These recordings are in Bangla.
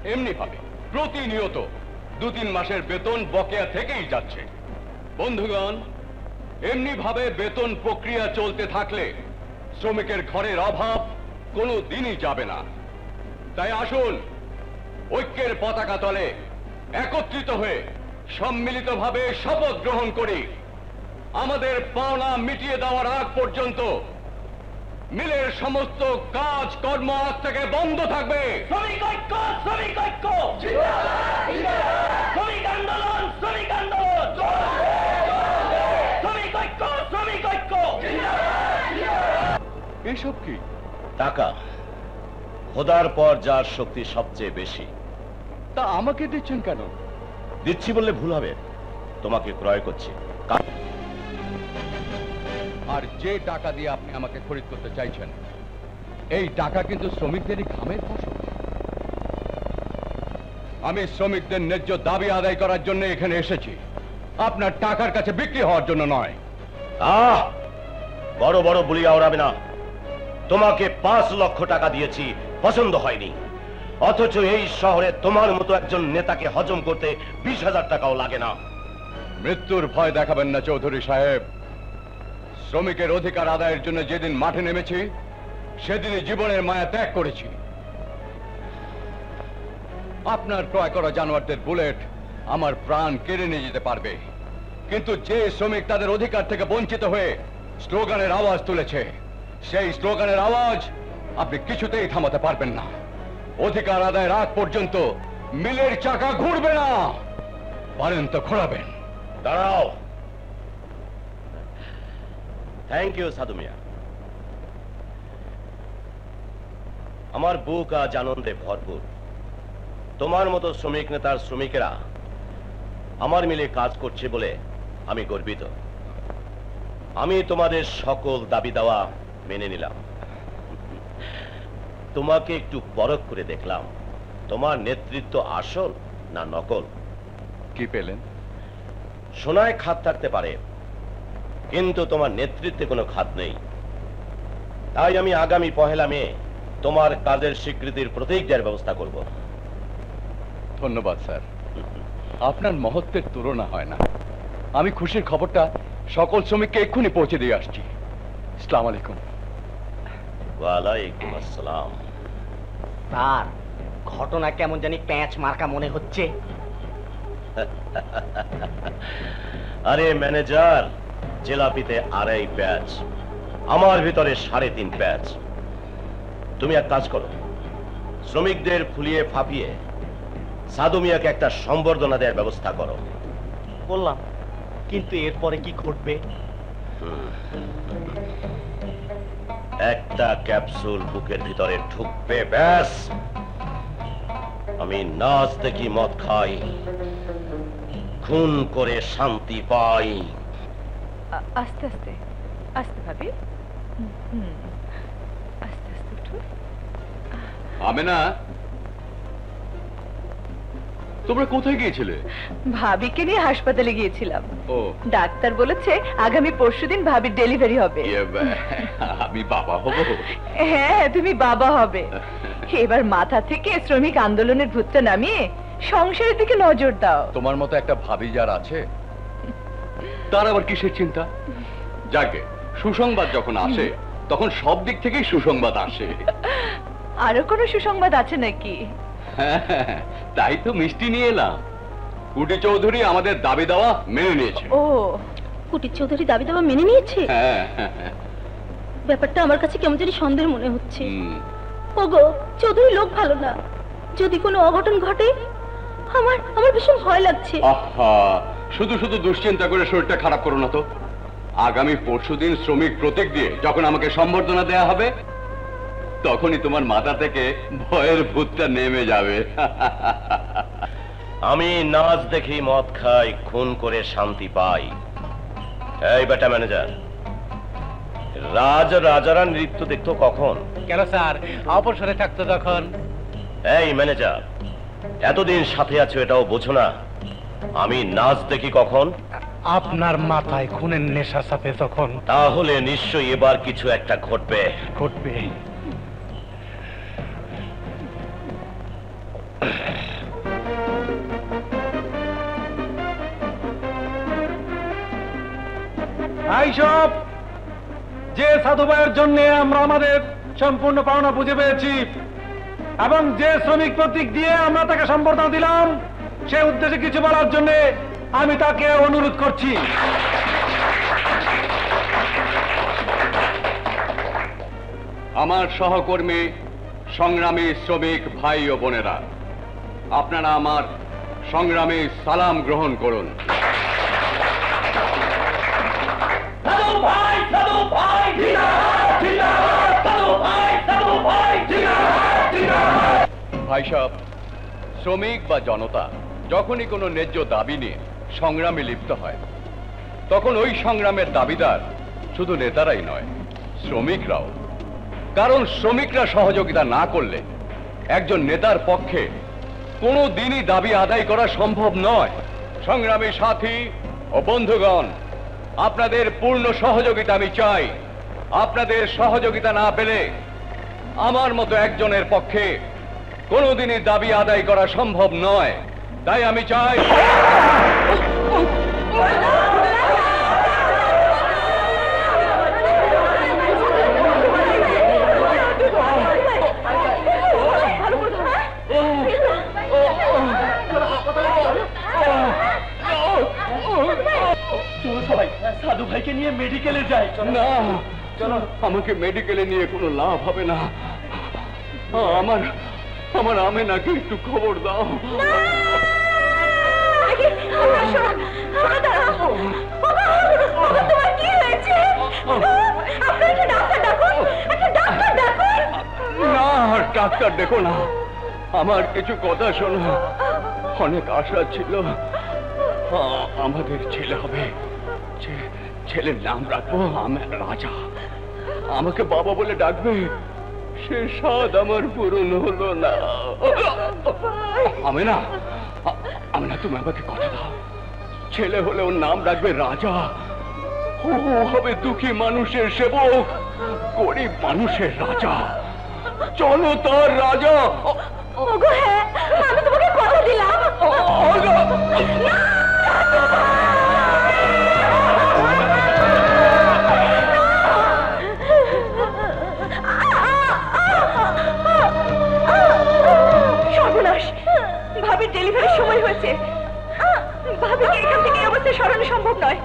এমনি ভাবে প্রতিনিয়ত 2-3 মাসের বেতন বকেয়া থেকেই যাচ্ছে। বন্ধুগণ, এমনি ভাবে বেতন প্রক্রিয়া চলতে থাকলে শ্রমিকের ঘরের অভাব কোনো দিনই যাবে না। তাই আসুন ঐক্যের পতাকা তলে একত্রিত হয়ে সম্মিলিতভাবে শপথ গ্রহণ করি, আমাদের পাওনা মিটিয়ে দেওয়ার আগ পর্যন্ত মিলের সমস্ত কাজ কর্ম আজ থেকে বন্ধ থাকবে। শ্রমিক ঐক্য, শ্রমিক ঐক্য, শ্রমিক আন্দোলন, শ্রমিক আন্দোলন, শ্রমিক ঐক্য, শ্রমিক ঐক্য। এসব কি? টাকা খোদার পর যার শক্তি সবচেয়ে বেশি। তা আমাকে দিচ্ছেন কেন? দিচ্ছি বললে ভুল হবে, তোমাকে ক্রয় করছি। আর যে টাকা দিয়ে আপনি আমাকে খরিদ করতে চাইছেন, এই টাকা কিন্তু শ্রমিকদেরই ঘামের ফসল। আমি শ্রমিকদের ন্যায্য দাবি আদায় করার জন্য এখানে এসেছি, আপনার টাকার কাছে বিক্রি হওয়ার জন্য নয়। বড় বড় বলিয়া ওড়াবে না। তোমাকে 5 লক্ষ টাকা দিয়েছি, পছন্দ হয়নি, অথচ এই শহরে তোমার মতো একজন নেতাকে হজম করতে 20,000 টাকাও লাগে না। মৃত্যুর ভয় দেখাবেন না চৌধুরী সাহেব। শ্রমিকের অধিকার আদায়ের জন্য যেদিন মাঠে নেমেছি সেদিনই জীবনের মায়া ত্যাগ করেছি। আপনার ক্রয় করা জানোয়ারদের বুলেট আমার প্রাণ কেড়ে নিয়ে যেতে পারবে, কিন্তু যে শ্রমিক তাদের অধিকার থেকে বঞ্চিত হয়ে স্লোগানের আওয়াজ তুলেছে, সেই স্লোগানের আওয়াজ আপনি কিছুতেই থামাতে পারবেন না। অধিকার আদায়ের আগ পর্যন্ত মিলের চাকা ঘুরবে না, পারেন তো ঘোরাবেন। দাঁড়াও। থ্যাংক ইউ সাধু মিয়া। আমার বুক আজ আনন্দে ভরপুর। তোমার মতো শ্রমিক নেতার শ্রমিকেরা আমার মিলে কাজ করছে বলে আমি গর্বিত। আমি তোমাদের সকল দাবি দাওয়া মেনে নিলাম। তোমাকে একটু পরখ করে দেখলাম, তোমার নেতৃত্ব আসল না নকল। কি পেলেন? সোনায় খাত থাকতে পারে, কিন্তু তোমার নেতৃত্বে কোনো খাত নেই। তাই আমি আগামী 1 মে তোমার কাজের স্বীকৃতির প্রতীক দেওয়ার ব্যবস্থা করব। ধন্যবাদ স্যার, আপনার মহত্বের তুলনা হয় না। আমি খুশির খবরটা সকল শ্রমিককে এক্ষুনি পৌঁছে দিয়ে আসছি। আসসালামু আলাইকুম। ওয়ালাইকুম আসসালাম। স্যার, ঘটনা কেমন জানি প্যাঁচ মার্কা মনে হচ্ছে। আরে ম্যানেজার, জেলাপিতে 2.5 প্যাচ, আমার ভিতরে 3.5 প্যাচ। তুমি এক কাজ করো, শ্রমিকদের ফুলিয়ে ফাঁপিয়ে সাধু মিয়াকে একটা সম্বর্ধনা দেওয়ার ব্যবস্থা করো। বললাম, কিন্তু এরপরে কি ঘটবে? একটা ক্যাপসুল বুকের ভিতরে ঢুকবে, ব্যাস। আমি নাচ দেখি, মদ খাই, খুন করে শান্তি পাই। আস্তে আস্তে আস্তে ভাবি, আস্তে আস্তে উঠো। আমেনা, তোমরা কোথায় গিয়েছিলে? ভাবিকে নিয়ে হাসপাতালে গিয়েছিলাম। ও, ডাক্তার বলেছে আগামী পরশুদিন ভাবির ডেলিভারি হবে। আমি বাবা হব? হ্যাঁ, তুমি বাবা হবে। এবার মাথা থেকে শ্রমিক আন্দোলনের ভূতটা নামিয়ে সংসারের দিকে নজর দাও। তোমার মতো একটা ভাবি যার আছে, তার আবার কিসের চিন্তা? যাকে সুসংবাদ যখন আসে তখন সব দিক থেকেই সুসংবাদ আসে। আরো কোনো সুসংবাদ আছে নাকি? তাই তো মিষ্টি নিয়ে এলাম। কুটি চৌধুরী আমাদের দাবি দাওয়া মেনে নিয়েছে। ও, কুটি চৌধুরী দাবি দাওয়া মেনে নিয়েছে? হ্যাঁ, ব্যাপারটা আমার কাছে কেমন জানি সন্দেহ মনে হচ্ছে। ওগো, চৌধুরী লোক ভালো না, যদি কোনো অঘটন ঘটে আমার ভীষণ ভয় লাগছে। আহা, শুধু শুধু দুশ্চিন্তা করে শরীরটা খারাপ করো না তো। আগামী পরশুদিন শ্রমিক প্রতীক দিয়ে যখন আমাকে সম্বর্ধনা দেয়া হবে, তখনই তোমার মাথা থেকে ভয়ের ভূতটা নেমে যাবে। আমি নাচ দেখি, মদ খাই, খুন করে শান্তি পাই। এই বেটা ম্যানেজার, রাজারা নৃত্য দেখতো কখন? কেন স্যার, অবসরে থাকতো তখন। এই ম্যানেজার, এতদিন সাথে আছো এটাও বোঝো না? আমি নাচ দেখি কখন? আপনার মাথায় খুনের নেশা চাপে তখন। তাহলে নিশ্চয়ই এবার কিছু একটা ঘটবে। ঘটবে। এইসব যে সাধু ভাইয়ের জন্য আমরা আমাদের সম্পূর্ণ পাওনা বুঝে পেয়েছি এবং যে শ্রমিক প্রতীক দিয়ে আমরা তাকে সম্বর্ধনা দিলাম, সে উদ্দেশ্যে কিছু বলার জন্য আমি তাকে অনুরোধ করছি। আমার সহকর্মী সংগ্রামী শ্রমিক ভাই ও বোনেরা, আপনারা আমার সংগ্রামী সালাম গ্রহণ করুন। ভাই সাহেব, শ্রমিক বা জনতা যখনই কোনো ন্যায্য দাবি নিয়ে সংগ্রামে লিপ্ত হয়, তখন ওই সংগ্রামের দাবিদার শুধু নেতারাই নয়, শ্রমিকরাও। কারণ শ্রমিকরা সহযোগিতা না করলে একজন নেতার পক্ষে কোনো দিনই দাবি আদায় করা সম্ভব নয়। সংগ্রামী সাথী ও বন্ধুগণ, আপনাদের পূর্ণ সহযোগিতা আমি চাই। আপনাদের সহযোগিতা না পেলে আমার মতো একজনের পক্ষে কোনোদিনই দাবি আদায় করা সম্ভব নয়। তাই আমি চাই সাধু ভাইকে নিয়ে মেডিকেলে যাই। না, আমাকে মেডিকেলে নিয়ে কোনো লাভ হবে না। আমার আমেনাকে একটু খবর দাও। না, ডাক্তার দেখো না, আমার কিছু কথা শোনো। অনেক আশা ছিল আমাদের ছেলে হবে, ছেলের নাম রাখবো রাজা, আমাকে বাবা বলে ডাকবে। সে স্বাদ আমার পূরণ হলো না। আমেনা, তুমি আমাকে কথা দাও, ছেলে হলে ওর নাম রাখবে রাজা। ও হবে দুঃখী মানুষের সেবক, গরিব মানুষের রাজা। চলো তার রাজা। হ্যাঁ, আমি তোমাকে কথা দিলাম। সর্বনাশ, ভাবির ডেলিভারির সময় হয়েছে। ভাবিকে এখান থেকে এই অবস্থায় সরানো সম্ভব নয়।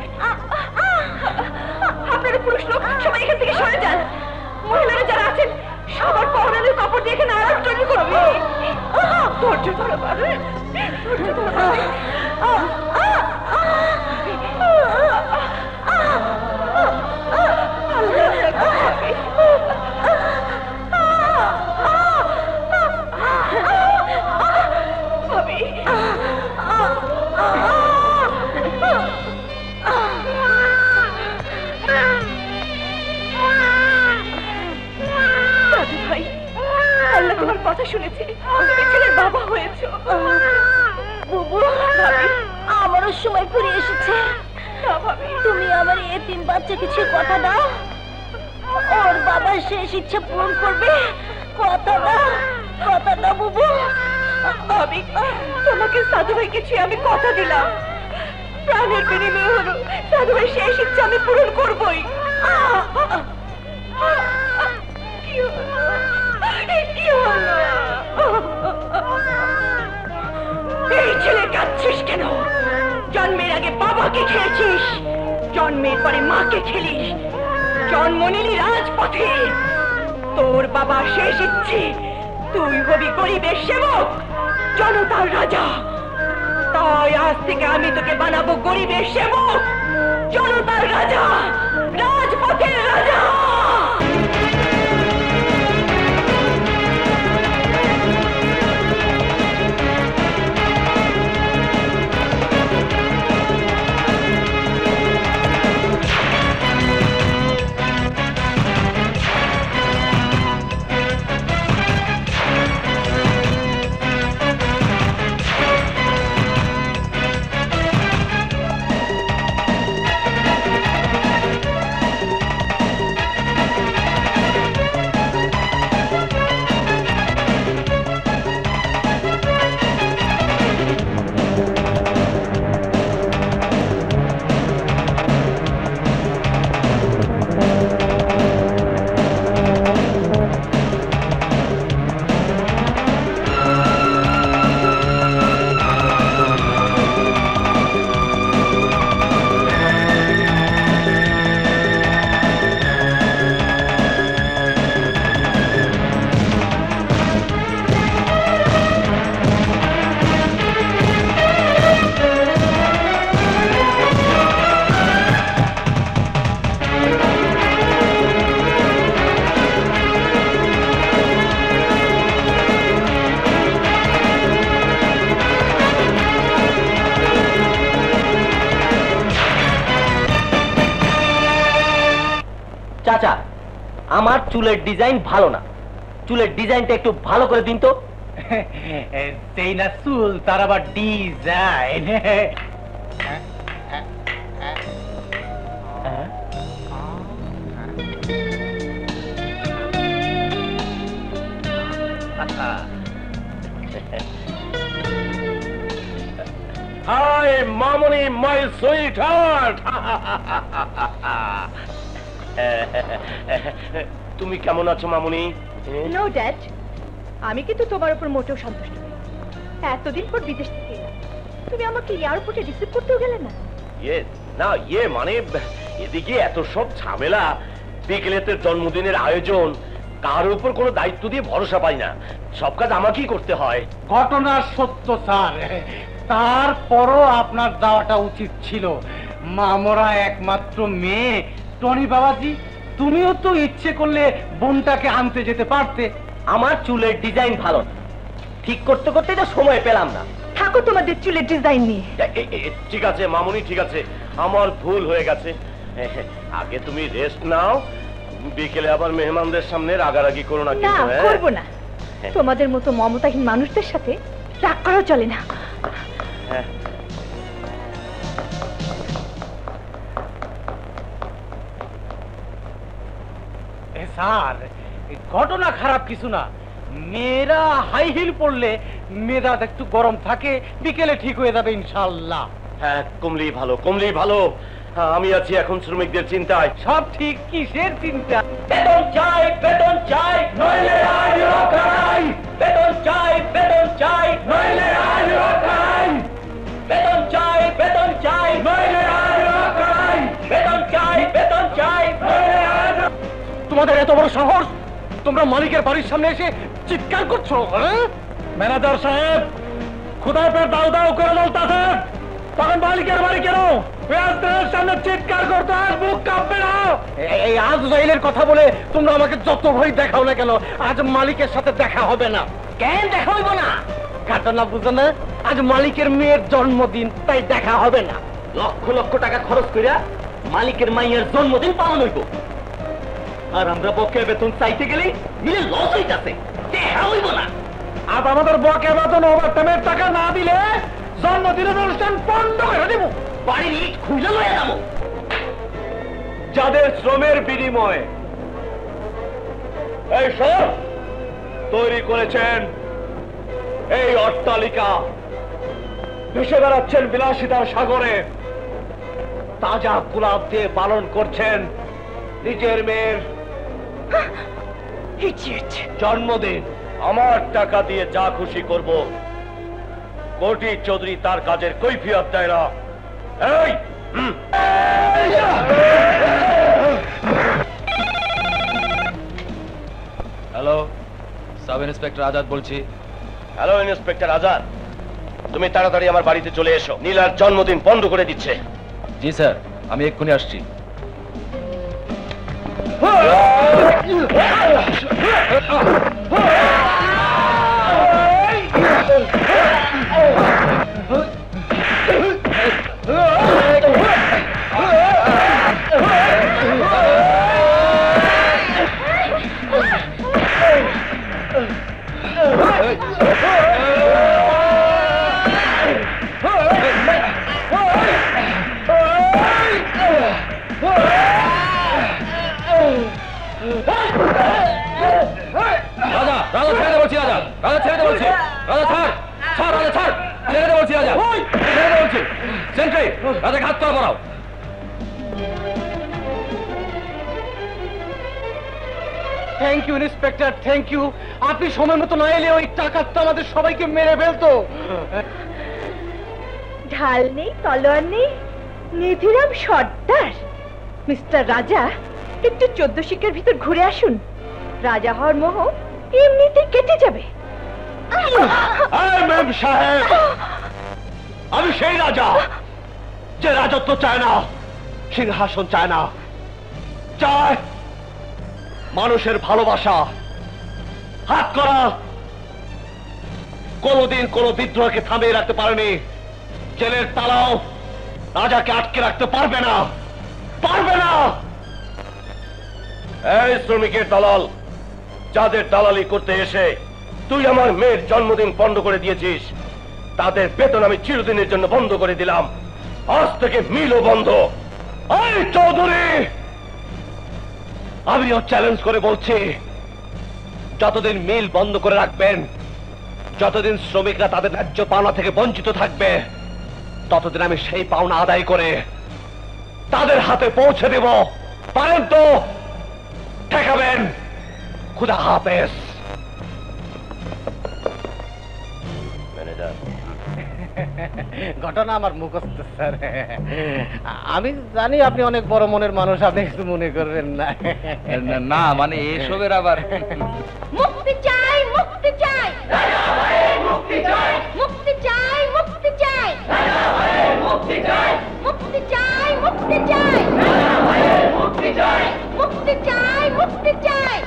আপনারা পুরুষ লোক সবাই এখান থেকে সরে যান। মহিলারা যারা আছেন সবার পহরানের কাপড় দিয়ে এখানে আরাম তৈরি করবে। ধৈর্য ধরো বাবা, ধৈর্য ধরো। তোমার কথা শুনেছি, তুমি ছেলের বাবা হয়েছ। বুবু, আমারও সময় ঘুরে এসেছে। তুমি আমার এতিম বাচ্চা কিছু কথা দাও, ওর বাবার শেষ ইচ্ছা পূরণ করবে। কথা দাও বুবু। ভাবি, তোমাকে সাধু ভাইকে ছুঁয়ে আমি কথা দিলাম, প্রাণের বিনিময়ে হলো সাধু ভাই শেষ ইচ্ছা আমি পূরণ করবই। এই ছেলে কাঁদছিস কেন? জন্মের আগে বাবাকে খেয়েছিস, জন্মের পরে মাকে খেলিস, জন্ম নিলি রাজপথে। তোর বাবা শেষ ইচ্ছে তুই হবি গরিবের সেবক, জনতার রাজা। তাই আজ থেকে আমি তোকে বানাবো গরিবের সেবক, জনতার রাজা, রাজপথের রাজা। আমার চুলের ডিজাইন ভালো না, চুলের ডিজাইনটা একটু ভালো করে দিন তো। সেই না চুল, তার আবার ডিজাইন। হাই মামনি, মাই সুইট হার্ট। তুমি কেমন আছো মামনি? নো ড্যাড, আমি কিন্তু তোমার উপর মোটেও সন্তুষ্ট নই। এতদিন পর বিদেশ থেকে এলাম, তুমি আমাকে এয়ারপোর্টে রিসিভ করতেও গেলে না। মানে এদিকে এত সব ঝামেলা, বিকেলেতে জন্মদিনের আয়োজন, কার উপর কোনো দায়িত্ব দিয়ে ভরসা পাই না, সব কাজ আমাকেই করতে হয়। ঘটনা সত্য স্যার, তারপরও আপনার যাওয়াটা উচিত ছিল। মামরা একমাত্র মেয়ে, টনি বাবাজি, তুমিও তো ইচ্ছে করলে বোনটাকে আনতে যেতে পারতে। আমার চুলের ডিজাইন ভালো না, ঠিক করতে করতে তো সময় পেলাম না। থাকো তোমাদের চুলের ডিজাইন নিয়ে। ঠিক আছে মামনি, ঠিক আছে, আমার ভুল হয়ে গেছে। আগে তুমি রেস্ট নাও, বিকেলে আবার মেহমানদের সামনে রাগারাগি করো না। না, করবো না। তোমাদের মতো মমতাহীন মানুষদের সাথে রাগ করা চলে না। স্যার, ঘটনা খারাপ কিছু না, মেয়েরা হাই হিল পড়লে মেজাজ একটু গরম থাকে, বিকেলে ঠিক হয়ে যাবে ইনশাল্লাহ। হ্যাঁ, কমলেই ভালো, কমলেই ভালো। আমি আছি এখন শ্রমিকদের চিন্তায়। সব ঠিক, কিসের চিন্তা? বেতন চাই, বেতন চাই, নইলে আজ রক্ষাই। বেতন চাই, বেতন চাই, নইলে আজ রক্ষাই। বেতন চাই, বেতন চাই, নইলে আজ রক্ষাই। বেতন চাই, বেতন চাই, নইলে আজ। তোমাদের এত বড় সাহস, তোমরা মালিকের বাড়ির সামনে এসে চিৎকার করছো? ম্যানেজার সাহেব, খুদায় পেট দাও দাও করে বলতেছে, তখন মালিকের বাড়ি কেন সামনে চিৎকার করতে হয়? বুক কাঁপবে না? এই আজ জাইলের কথা বলে তোমরা আমাকে যত ভয় দেখাও না কেন, আজ মালিকের সাথে দেখা হবে না। কেন দেখা হইব না? ঘটনা বুঝো না, আজ মালিকের মেয়ের জন্মদিন, তাই দেখা হবে না। লক্ষ লক্ষ টাকা খরচ কইরা মালিকের মাইয়ের জন্মদিন পালন হইব, আর আমরা বকেয়া বেতন চাইতে গেলে মিলে লস হইতাছে, দেখা হইব না। আজ আমাদের বকেয়া বেতন ওভারটাইমের টাকা না দিলে জন্মদিনের অনুষ্ঠান বন্ধ করে দেব, বাড়ির ইট খুঁজে লয়ে যাবো। যাদের শ্রমের বিনিময়ে এই সব তৈরি করেছেন এই অট্টালিকা, ভেসে বেড়াচ্ছেন বিলাসিতার সাগরে, তাজা গোলাপ দিয়ে পালন করছেন নিজের মেয়ের জন্মদিন। আমার টাকা দিয়ে যা খুশি করব, কোটি চৌধুরী তার কাজের কৈফিয়ত দেয় না। এই হ্যালো, সাব ইন্সপেক্টর আজাদ বলছি। হ্যালো ইন্সপেক্টর আজাদ, তুমি তাড়াতাড়ি আমার বাড়িতে চলে এসো, নীলার জন্মদিন বন্ধ করে দিচ্ছে। জি স্যার, আমি এক্ষুনি আসছি। রাজা ছেড়ে দে বলছি, রাজা ছেড়ে দে বলছি, রাজা ছাড় ছাড়, রাজা ছাড়, ছেড়ে দে বলছি, রাজা ছেড়ে দে বলছি। সেন্ট্রি, রাজাকে হাত তোলা পড়াও। Thank you inspector, thank you. আপনি সময় মতো না এলে ওই টাকাটা আমাদের সবাইকে মেরে ফেলতো। ঢাল নেই, তলোয়ার নেই, নিধিরাম সর্দার। মিস্টার রাজা, একটু 14 শিকের ভিতর ঘুরে আসুন, রাজা হওয়ার মোহ এমনিতেই কেটে যাবে। ম্যাম সাহেব, আমি সেই রাজা যে রাজত্ব চায় না, সিংহাসন চায় না, চায় মানুষের ভালোবাসা। হাত করা কোনদিন কোন বিদ্রোহকে থামিয়ে রাখতে পারেনি, জেলের তালাও রাজাকে আটকে রাখতে পারবে না, পারবে না। এই শ্রমিকের দালাল, যাদের দালালি করতে এসে তুই আমার মেয়ের জন্মদিন বন্ধ করে দিয়েছিস, তাদের বেতন আমি চিরদিনের জন্য বন্ধ করে দিলাম। আজ থেকে মিলও বন্ধ। এই চৌধুরী, আমিও চ্যালেঞ্জ করে বলছি, যতদিন মিল বন্ধ করে রাখবেন, যতদিন শ্রমিকরা তাদের ন্যায্য পাওনা থেকে বঞ্চিত থাকবে, ততদিন আমি সেই পাওনা আদায় করে তাদের হাতে পৌঁছে দেব। পারেন তো? ঠেকাবেন? খুদা হাফেজ। ম্যানেজার, ঘটনা আমার মুখস্থ স্যার। আমি জানি আপনি অনেক বড় মনের মানুষ, আপনি কিছু মনে করবেন না। না মানে এসবের আবার মুক্তি চাই, মুক্তি চাই, মুক্তি চাই, মুক্তি চাই, মুক্তি চাই, মুক্তি চাই, মুক্তি চাই, মুক্তি চাই, মুক্তি চাই, মুক্তি চাই, মুক্তি চাই,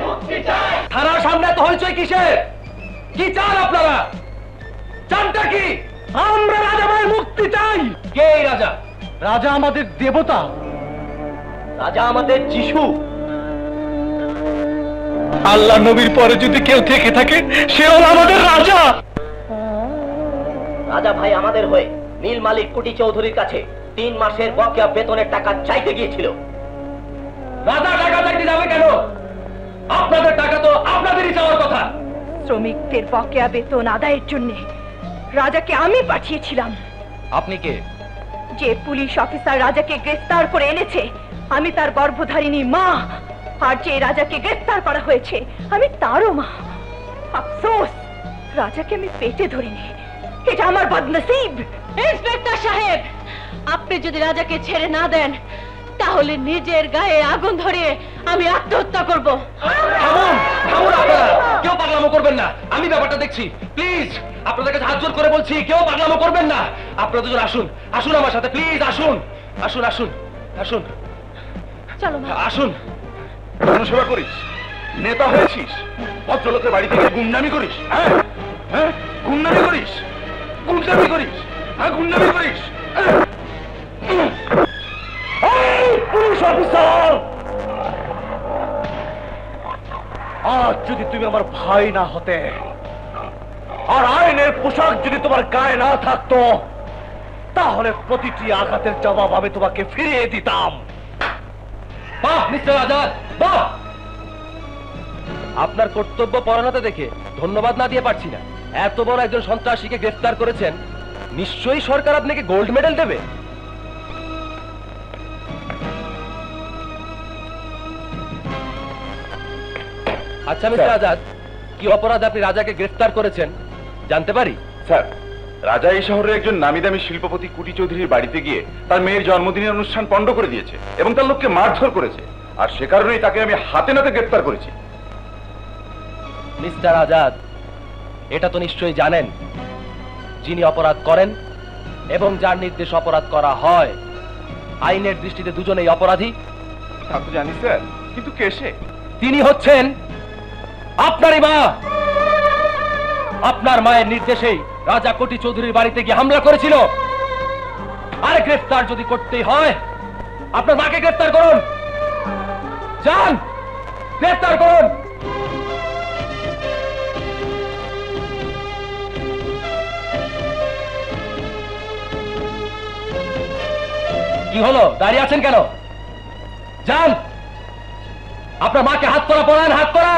মুক্তি চাই। থানার সামনে তো হইচই কিসের? কি চান আপনারা? চানটা কি? আমরা রাজা ভাই মুক্তি চাই। কে এই রাজা? রাজা আমাদের দেবতা, রাজা আমাদের যিশু। আল্লাহ নবীর পরে যদি কেউ থেকে থাকে সে হল আমাদের রাজা। রাজা ভাই আমাদের হয়ে মিল মালিক কুটি চৌধুরীর কাছে 3 মাসের বকেয়া বেতনের টাকা চাইতে গিয়েছিল। রাজা টাকা চাইতে যাবে কেন? আপনাদের টাকা তো আপনাদেরই চাওয়ার কথা। শ্রমিকদের বকেয়া বেতন আদায়ের জন্য রাজাকে আমি পাঠিয়েছিলাম। আপনি কে? যে পুলিশ অফিসার রাজাকে গ্রেফতার করে এনেছে আমি তার গর্ভধারিণী মা, আর যে রাজাকে গ্রেফতার করা হয়েছে আমি তারও মা। আফসোস, রাজাকে আমি পেটে ধরিনি। এটা আমার বদনসিব। ইন্সপেক্টর সাহেব, আপনি যদি রাজাকে ছেড়ে না দেন তাহলে নিজের গায়ে আগুন ধরিয়ে আমি আত্মহত্যা করব। থামুন, থামুন আপনারা। কেউ পাগলামো করবেন না, আমি ব্যাপারটা দেখছি। প্লিজ, আপনাদের কাছে হাত জোর করে বলছি, কেউ পাগলামো করবেন না। আপনারা দুজন আসুন, আসুন আমার সাথে, প্লিজ আসুন, আসুন, আসুন, আসুন, চলো মা। আসুন। জনসেবা করিস, নেতা হয়েছিস, ভদ্রলোকের বাড়ি থেকে গুন্ডামি করিস। হ্যাঁ হ্যাঁ, গুন্ডামি করিস, গুন্ডামি করিস, হ্যাঁ গুন্ডামি করিস। পুলিশ অফিসার, আজ যদি তুমি আমার ভাই না হতে আর আইনের পোশাক যদি তোমার গায়ে না থাকতো, তাহলে প্রতিটি আঘাতের জবাব আমি তোমাকে ফিরিয়ে দিতাম। বাহ মিস্টার আজাদ, বাহ! আপনার কর্তব্য পরায়ণতা দেখে ধন্যবাদ না দিয়ে পারছি না। এত বড় একজন সন্ত্রাসীকে গ্রেফতার করেছেন, নিশ্চয়ই সরকার আপনাকে গোল্ড মেডেল দেবে। আচ্ছা মিস্টার আজাদ, কি অপরাধ আপনি রাজাকে গ্রেফতার করেছেন জানতে পারি? স্যার, রাজা এই শহরের একজন নামি দামি শিল্পপতি কুটি চৌধুরীর বাড়িতে গিয়ে তার মেয়ের জন্মদিনের অনুষ্ঠান পণ্ড করে দিয়েছে এবং তার লোককে মারধর করেছে, আর সে কারণেই তাকে আমি হাতে নাতে গ্রেফতার করেছি। মিস্টার আজাদ, এটা তো নিশ্চয়ই জানেন যিনি অপরাধ করেন এবং যার নির্দেশ অপরাধ করা হয়, আইনের দৃষ্টিতে দুজনেই অপরাধী। তা তো জানি স্যার, কিন্তু কে সে? তিনি হচ্ছেন আপনারই মা। আপনার মায়ের নির্দেশেই রাজা কোটি চৌধুরীর বাড়িতে গিয়ে হামলা করেছিল। আর গ্রেফতার যদি করতেই হয়, আপনার মাকে গ্রেফতার করুন। যান, গ্রেফতার করুন। কি হলো, দাঁড়িয়ে আছেন কেন? যান, আপনার মাকে হাত করা পড়ান, হাত করা।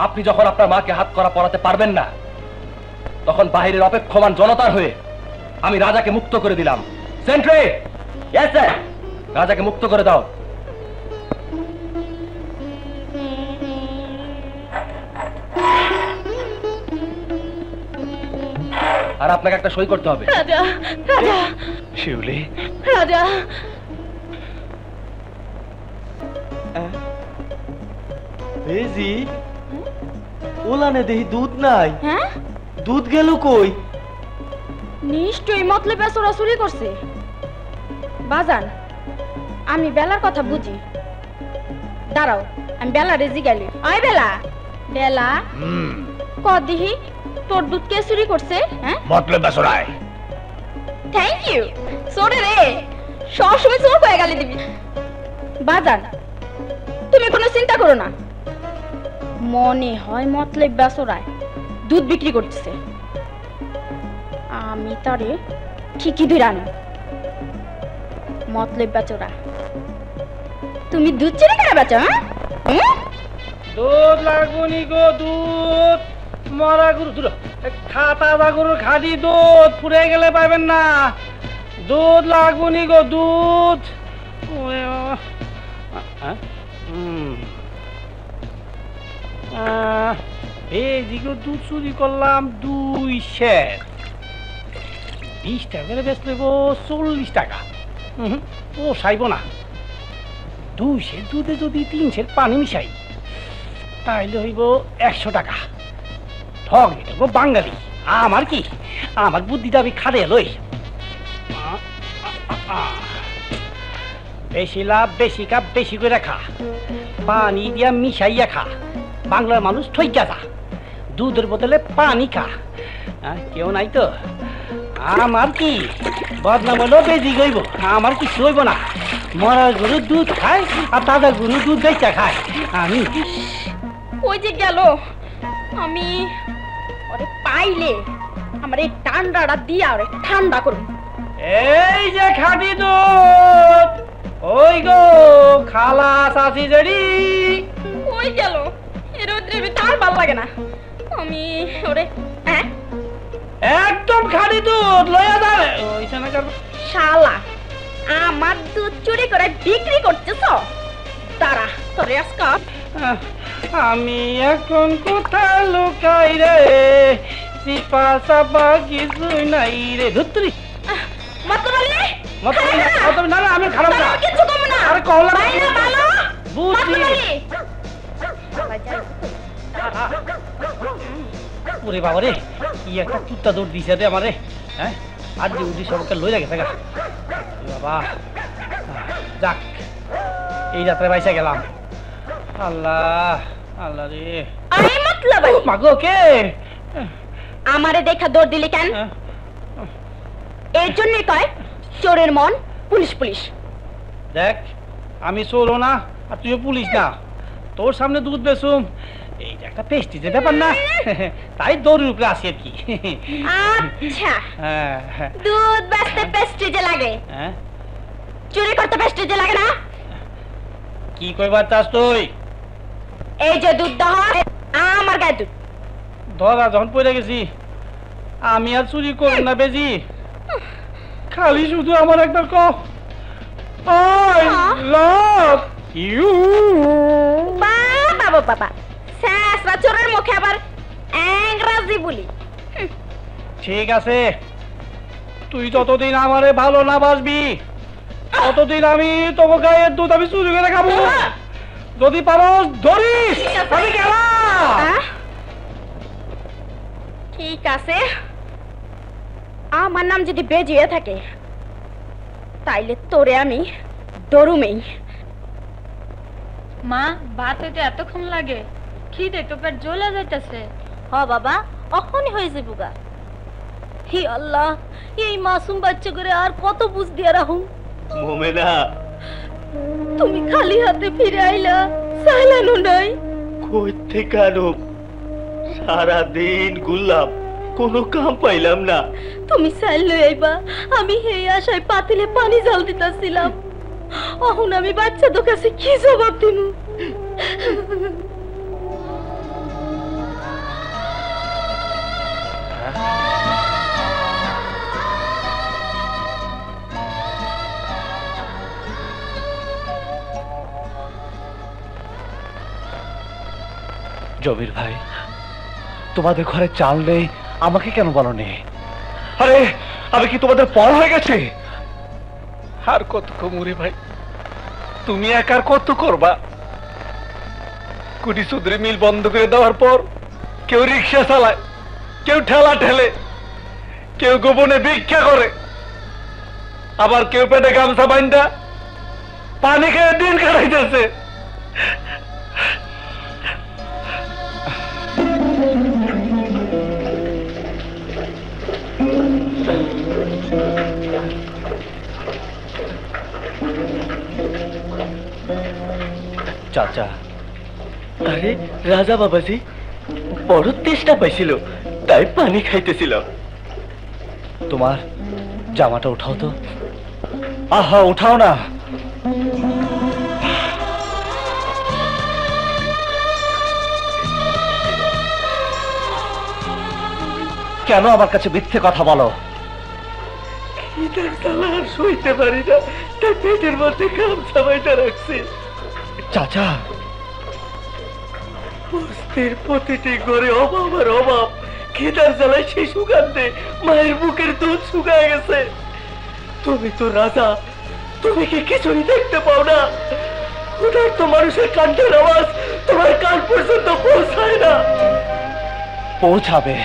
আপনি যখন আপনার মাকে হাত করা পড়াতে পারবেন না, তখন বাহিরের অপেক্ষমান জনতার হয়ে আমি রাজাকে মুক্ত করে দিলাম। সেন্ট্রি, ইয়েস স্যার, রাজাকে মুক্ত করে দাও। আর আপনাকে একটা সই করতে হবে। রাজা, রাজা, শিউলি, রাজা। বেজি, ওলানে দেহি দুধ নাই। হ্যাঁ, দুধ গেল কই? নিশ্চয়ই মতলব চুরি করছে। বাজান, আমি বেলার কথা বুঝি। দাঁড়াও, আমি বেলা রেজি গেলি। আয় বেলা, বেলা কদিহি তোর দুধ কে চুরি করছে? হ্যাঁ, মতলব বেসরায়। Thank you. সোরে রে, সবসময় চোখ হয়ে গালি দিবি। বাজান তুমি কোনো চিন্তা করো না, মনে হয় মতলব বেচরায় দুধ বিক্রি করতেছে, আমি তারে ঠিকই ধরে আনো। মতলব বেচরা, তুমি দুধ চুরি করে বেচো? হ্যাঁ, দুধ লাগুনি গো, দুধ মরা গরু, দুধ খাতা গরুর খাদি দুধ পুড়ে গেলে পাবেন না। দুধ লাগুনি গো, দুধ। এদিকে দুধ চুরি করলাম 2 সের, 20 টাকা করে বেচলে গো 40 টাকা। ও সাইব না, 2 সের দুধে যদি 3 সের পানি মিশাই তাইলে হইব 100 টাকা। ঠগ এটা গো বাঙালি, আমার কি, আমার বুদ্ধিটা আমি খাড়ে লই। বেশি লাভ বেশি কাপ বেশি করে খা, পানি দিয়া মিশাইয়া খা, বাংলার মানুষ ঠইকা যা, দুধের বদলে পানি খা। কেউ নাই তো, আমার কি বদনাম হলো বেজি গইব, আমার কিছু হইব না। মরা গরু দুধ খায় আর তাজা গরু দুধ বেচা খায়। আমি ওই যে গেল, আমি ওরে পাইলে আমার এই ঠান্ডাটা দিয়া ওরে ঠান্ডা করুন। এই যে খাঁটি দুধ, ওই গো খালা চাচি জড়ি। ওই গেল, এর রোদ্রে তার ভাল লাগে না, আমি ওরে একদম খাঁটি দুধ লইয়া যাবে। ওইখানে না করবে শালা, আমার দুধ চুরি করে বিক্রি করতেছ? তারা তোরে আজকা আমি এখন কোথায় লুকাই রে, সিপা সাপা কিছুই নাই রে। ধুত্রি মতবালি না না, আমি খারাপ না, কিছু কম না। আরে কহলা বাইনা ভালো বুঝি। ওরে বাবা রে, কি একটা কুত্তা দৌড় দিছে রে আমারে। হ্যাঁ, আর যে উদি সবকে লই লাগে থাকা বাবা। যাক, এই রাত্রে বাইসা গেলাম। আল্লাহ আল্লাহ রে, আরে মতলব মাগো কে আমারে দেখা দৌড় দিলি কেন? এর জন্যই কয় চোরের মন পুলিশ পুলিশ। দেখ, আমি চোরও না আর তুইও পুলিশ না, তোর সামনে দুধ বেচুম এইটা একটা পেস্টিজের ব্যাপার না, তাই দৌড়ের উপরে আসি আর কি। আচ্ছা, দুধ বেচতে পেস্টিজে লাগে, চুরি করতে পেস্টিজে লাগে না? কি কইবার চাস তুই? এই যে দুধ দহ আমার গায়ে দুধ ধরা যখন পড়ে গেছি, আমি আর চুরি করব না বেজি, খালি শুধু আমার একটা বাবা শেষরা চোরের মুখে আবার ইংরেজি বলি। ঠিক আছে, তুই যতদিন আমারে ভালো না বাসবি ততদিন আমি তোকে গায়ের দুধ আমি চুরি করে খাবো। যদি পারস ধরিস, আমি গেলাম। ঠিক আছে, আমার নাম যদি বেজিয়ে থাকে তাইলে তোরে আমি দরুমেই। মা, ভাত হইতে এতক্ষণ লাগে? খিদে তো পেট জ্বলে যাইতেছে। হ বাবা, অখনই হয়েছে বুগা। হি আল্লাহ, এই মাসুম বাচ্চা করে আর কত বুঝ দিয়া রাখুন। মোমেনা, তুমি খালি হাতে ফিরে আইলা, সাইলানো নাই। কই থেকে আনো? সারা দিন ঘুরলাম, কোনো কাম পাইলাম না। তুমি সাইল লই আইবা, আমি এই আশায় পাতিলে পানি জাল দিতাছিলাম। এখন আমি বাচ্চা তো কাছে কি জবাব দিমু? জমির ভাই, তোমাদের ঘরে চাল নেই, আমাকে কেন বলনি? আরে আমি কি তোমাদের পর হয়ে গেছে? আর কত কমুরে ভাই, তুমি একার কত করবা? কুটি সুদরি মিল বন্ধ করে দেওয়ার পর কেউ রিক্সা চালায়, কেউ ঠেলা ঠেলে, কেউ গোপনে ভিক্ষা করে, আবার কেউ পেটে গামছা বাইন্দা পানি খেয়ে দিন কাটাইতেছে। চাচা, আরে রাজা বাবাজি বড় তেষ্টা পাইছিল, তাই পানি খাইতেছিল। তোমার জামাটা উঠাও তো। আহা, উঠাও না। কেন আমার কাছে মিথ্যে কথা বলো? সইতে পারি না, তাই পেটের মধ্যে গামছা বাইটা রাখছি। চাচা, বস্তির প্রতিটি ঘরে অভাব আর অভাব, খিদার জ্বালায় শিশু কাঁদতে মায়ের বুকের দুধ শুকায় গেছে। তুমি তো রাজা, তুমি কি কিছুই দেখতে পাও না? ওটার তো মানুষের কান্নার আওয়াজ তোমার কান পর্যন্ত পৌঁছায় না। পৌঁছাবে,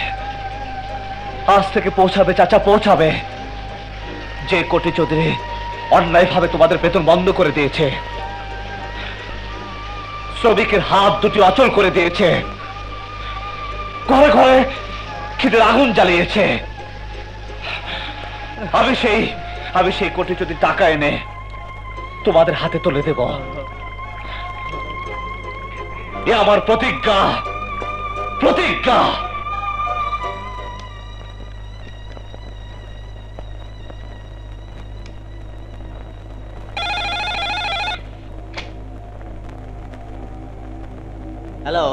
আজ থেকে পৌঁছাবে চাচা, পৌঁছাবে। যে কোটি চৌধুরী অন্যায়ভাবে তোমাদের বেতন বন্ধ করে দিয়েছে, শ্রমিকের হাত দুটি অচল করে দিয়েছে, ঘরে ঘরে খিদের আগুন জ্বালিয়েছে, আমি সেই কোটি চৌধুরী টাকা এনে তোমাদের হাতে তুলে দেব। এ আমার প্রতিজ্ঞা, প্রতিজ্ঞা। হ্যালো,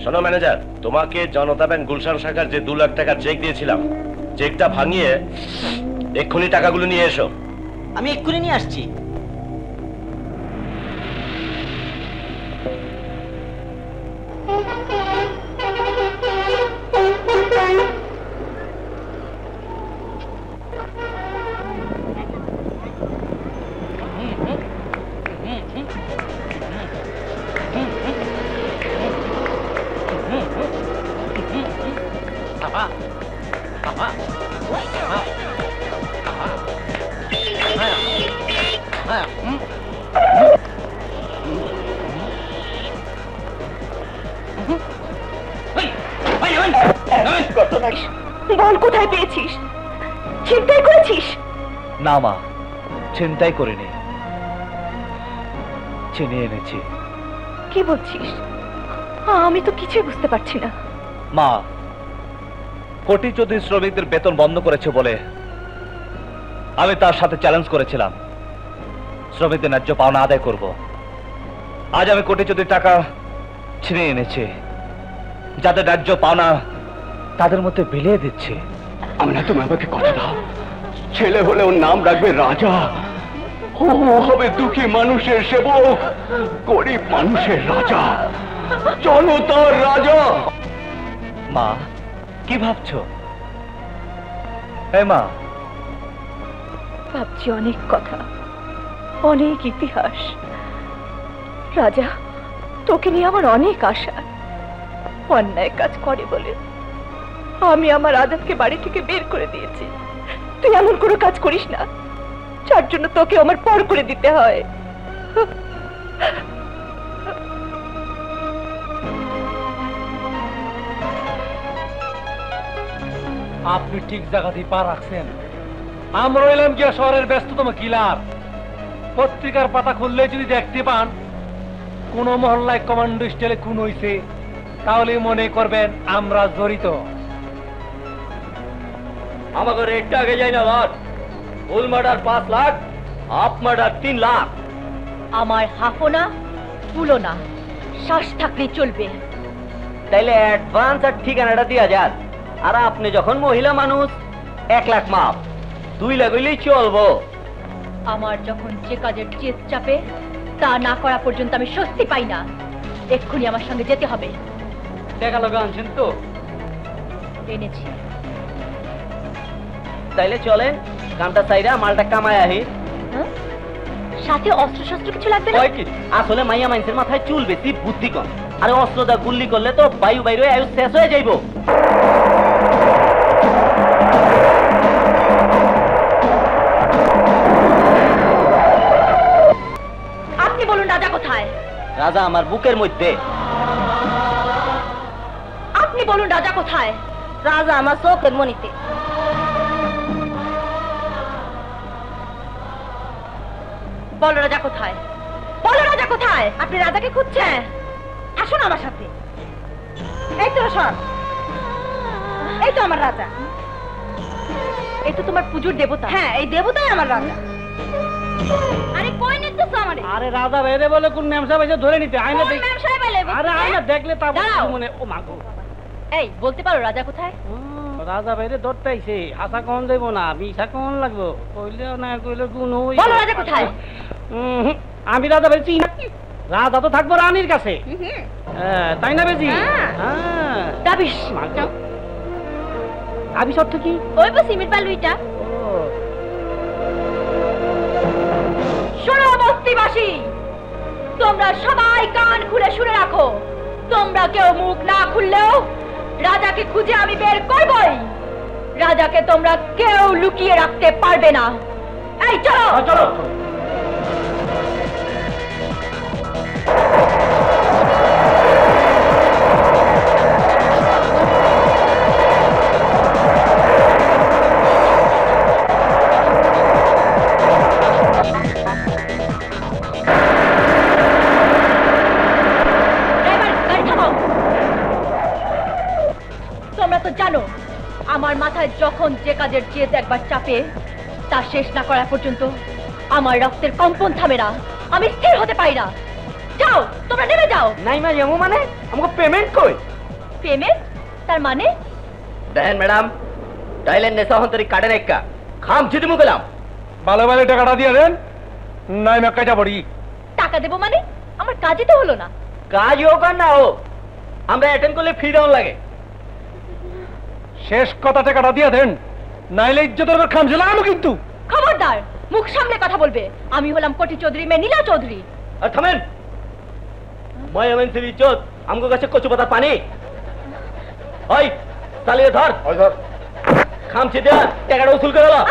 শোনো ম্যানেজার, তোমাকে জনতা ব্যাংক গুলশান শাখার যে 2 লাখ টাকার চেক দিয়েছিলাম, চেকটা ভাঙিয়ে এক্ষুনি টাকাগুলো নিয়ে এসো। আমি এক্ষুনি নিয়ে আসছি। বল, কোথায় পেয়েছিস? ছিনতাই করেছিস? না মা, ছিনতাই করিনি, ছিনিয়ে এনেছি। কি বলছিস? আমি তো কিছুই বুঝতে পারছি না। মা, কোটি চৌধুরী শ্রমিকদের বেতন বন্ধ করেছে বলে আমি তার সাথে চ্যালেঞ্জ করেছিলাম শ্রমিকদের ন্যায্য পাওনা আদায় করব। আজ আমি কোটি চৌধুরী টাকা ছিনিয়ে এনেছি, যাদের ন্যায্য পাওনা তাদের মধ্যে বিলিয়ে দিচ্ছে। আমি না, তুমি আমাকে কথা দাও, ছেলে হলে ওর নাম রাখবে রাজা। ও হবে দুঃখী মানুষের সেবক, গরিব মানুষের রাজা, জনতার রাজা। মা, কি ভাবছো? এই মা, ভাবছি অনেক কথা, অনেক ইতিহাস। রাজা, তোকে নিয়ে আমার অনেক আশা। অন্যায় কাজ করে বলে আমি আমার আজাদকে বাড়ি থেকে বের করে দিয়েছি। তুই এমন কোনো কাজ করিস না যার জন্য তোকে আমার পর করে দিতে হয়। আপনি ঠিক জায়গাতেই পা রাখছেন। আমরা এলাম গিয়া শহরের ব্যস্ততম কিলার। পত্রিকার পাতা খুললে যদি দেখতে পান কোন মহল্লায় কমান্ডো স্টাইলে খুন হইছে, তাহলে মনে করবেন আমরা জড়িত। আমাকে রেটটা আগে যাই না লট। Full murder 5 lakh, half murder 3 lakh. আমার হাফও না, ফুলও না, শ্বাস থাকলে চলবে। তাইলে অ্যাডভান্স আর ঠিকানাটা দিয়া যান। আর আপনি যখন মহিলা মানুষ 1 লাখ মাপ, 2 লাখ হইলেই চলবো। আমার যখন যে কাজের চেত চাপে তা না করা পর্যন্ত আমি স্বস্তি পাই না। এক্ষুনি আমার সঙ্গে যেতে হবে। টাকা লগা আনছেন তো? এনেছি। তাইলে চলেন, কামটা চাইরা মালটা কামায় আহি। সাথে অস্ত্র শস্ত্র কিছু লাগবে না? আসলে মাইয়া মানুষের মাথায় চুল বেশি, বুদ্ধি কম। আরে অস্ত্র দা গুল্লি করলে তো বায়ু বাইরে আয়ু শেষ হয়ে যাইব। আপনি বলুন রাজা কোথায়? রাজা আমার বুকের মধ্যে। আপনি বলুন রাজা কোথায়? রাজা আমার চোখের মনিতে। বল রাজা কোথায়? বলো রাজা কোথায়? আপনি রাজাকে খুঁজছেন? আসুন আমার সাথে। এই তো সব, এই তো আমার রাজা। এই তো তোমার পুজোর দেবতা। হ্যাঁ, এই দেবতাই আমার রাজা। আরে কই নিতেছ আমারে? আরে রাজা বাইরে বলে কোন ম্যাম সাহেব এসে ধরে নিতে আয়না দেখ। ম্যাম সাহেব এলে আরে আয়না দেখলে তা মনে ও মাগো। এই বলতে পারো রাজা কোথায়? রাজা বাইরে ধরতে আইছে। হাসা কোন দেব না, মিশা কোন লাগবো? কইলেও না কইলে গুণ হই। বলো রাজা কোথায়? আমি রাজা বাইরে চিনি না। রাজা তো থাকবো রানীর কাছে। তাই না বেজি? হ্যাঁ। দাবিশ মাগো। দাবিশ অর্থ কি? ওই বা সিমেন্ট বালুইটা। শোনো বস্তিবাসী, তোমরা সবাই কান খুলে শুনে রাখো। তোমরা কেউ মুখ না খুললেও রাজাকে খুঁজে আমি বের করবই। রাজাকে তোমরা কেউ লুকিয়ে রাখতে পারবে না। এই চলো চলো। জানো আমার মাথায় যখন যে কাজের জেদ একবার চাপে তা শেষ না করা পর্যন্ত আমার রক্তের কম্পন থামে না। আমি স্থির হতে পারি না। যাও তোমরা নেমে যাও। নাই মা যেমন মানে আমাকে পেমেন্ট কই? পেমেন্ট? তার মানে? দেখেন ম্যাডাম, টাইলেন্ড নেশা হন্তরি কাটেন একা খাম জিতে মুগলাম। ভালো ভালো টাকাটা দিয়ে দেন, নাই মা কাটা পড়ি। টাকা দেবো মানে? আমার কাজই তো হলো না। কাজ হোক আর না হোক, আমরা অ্যাটেন্ড করলে ফি ডাউন লাগে। শেষ কথা, টাকাটা দিয়ে দেন, নাইলে ইজ্জতের খাম ঝুলাম কিন্তু। খবরদার, মুখ সামলে কথা বলবে। আমি হলাম কোটি চৌধুরী মেয়ে নীলা চৌধুরী। আর থামেন, ময়মনসিংহ ইজ্জত আমগো কাছে কচু পাতা পানি। ওই চালিয়ে ধর, ওই ধর খামছি দেয়া টাকাটা উসুল করে দাও।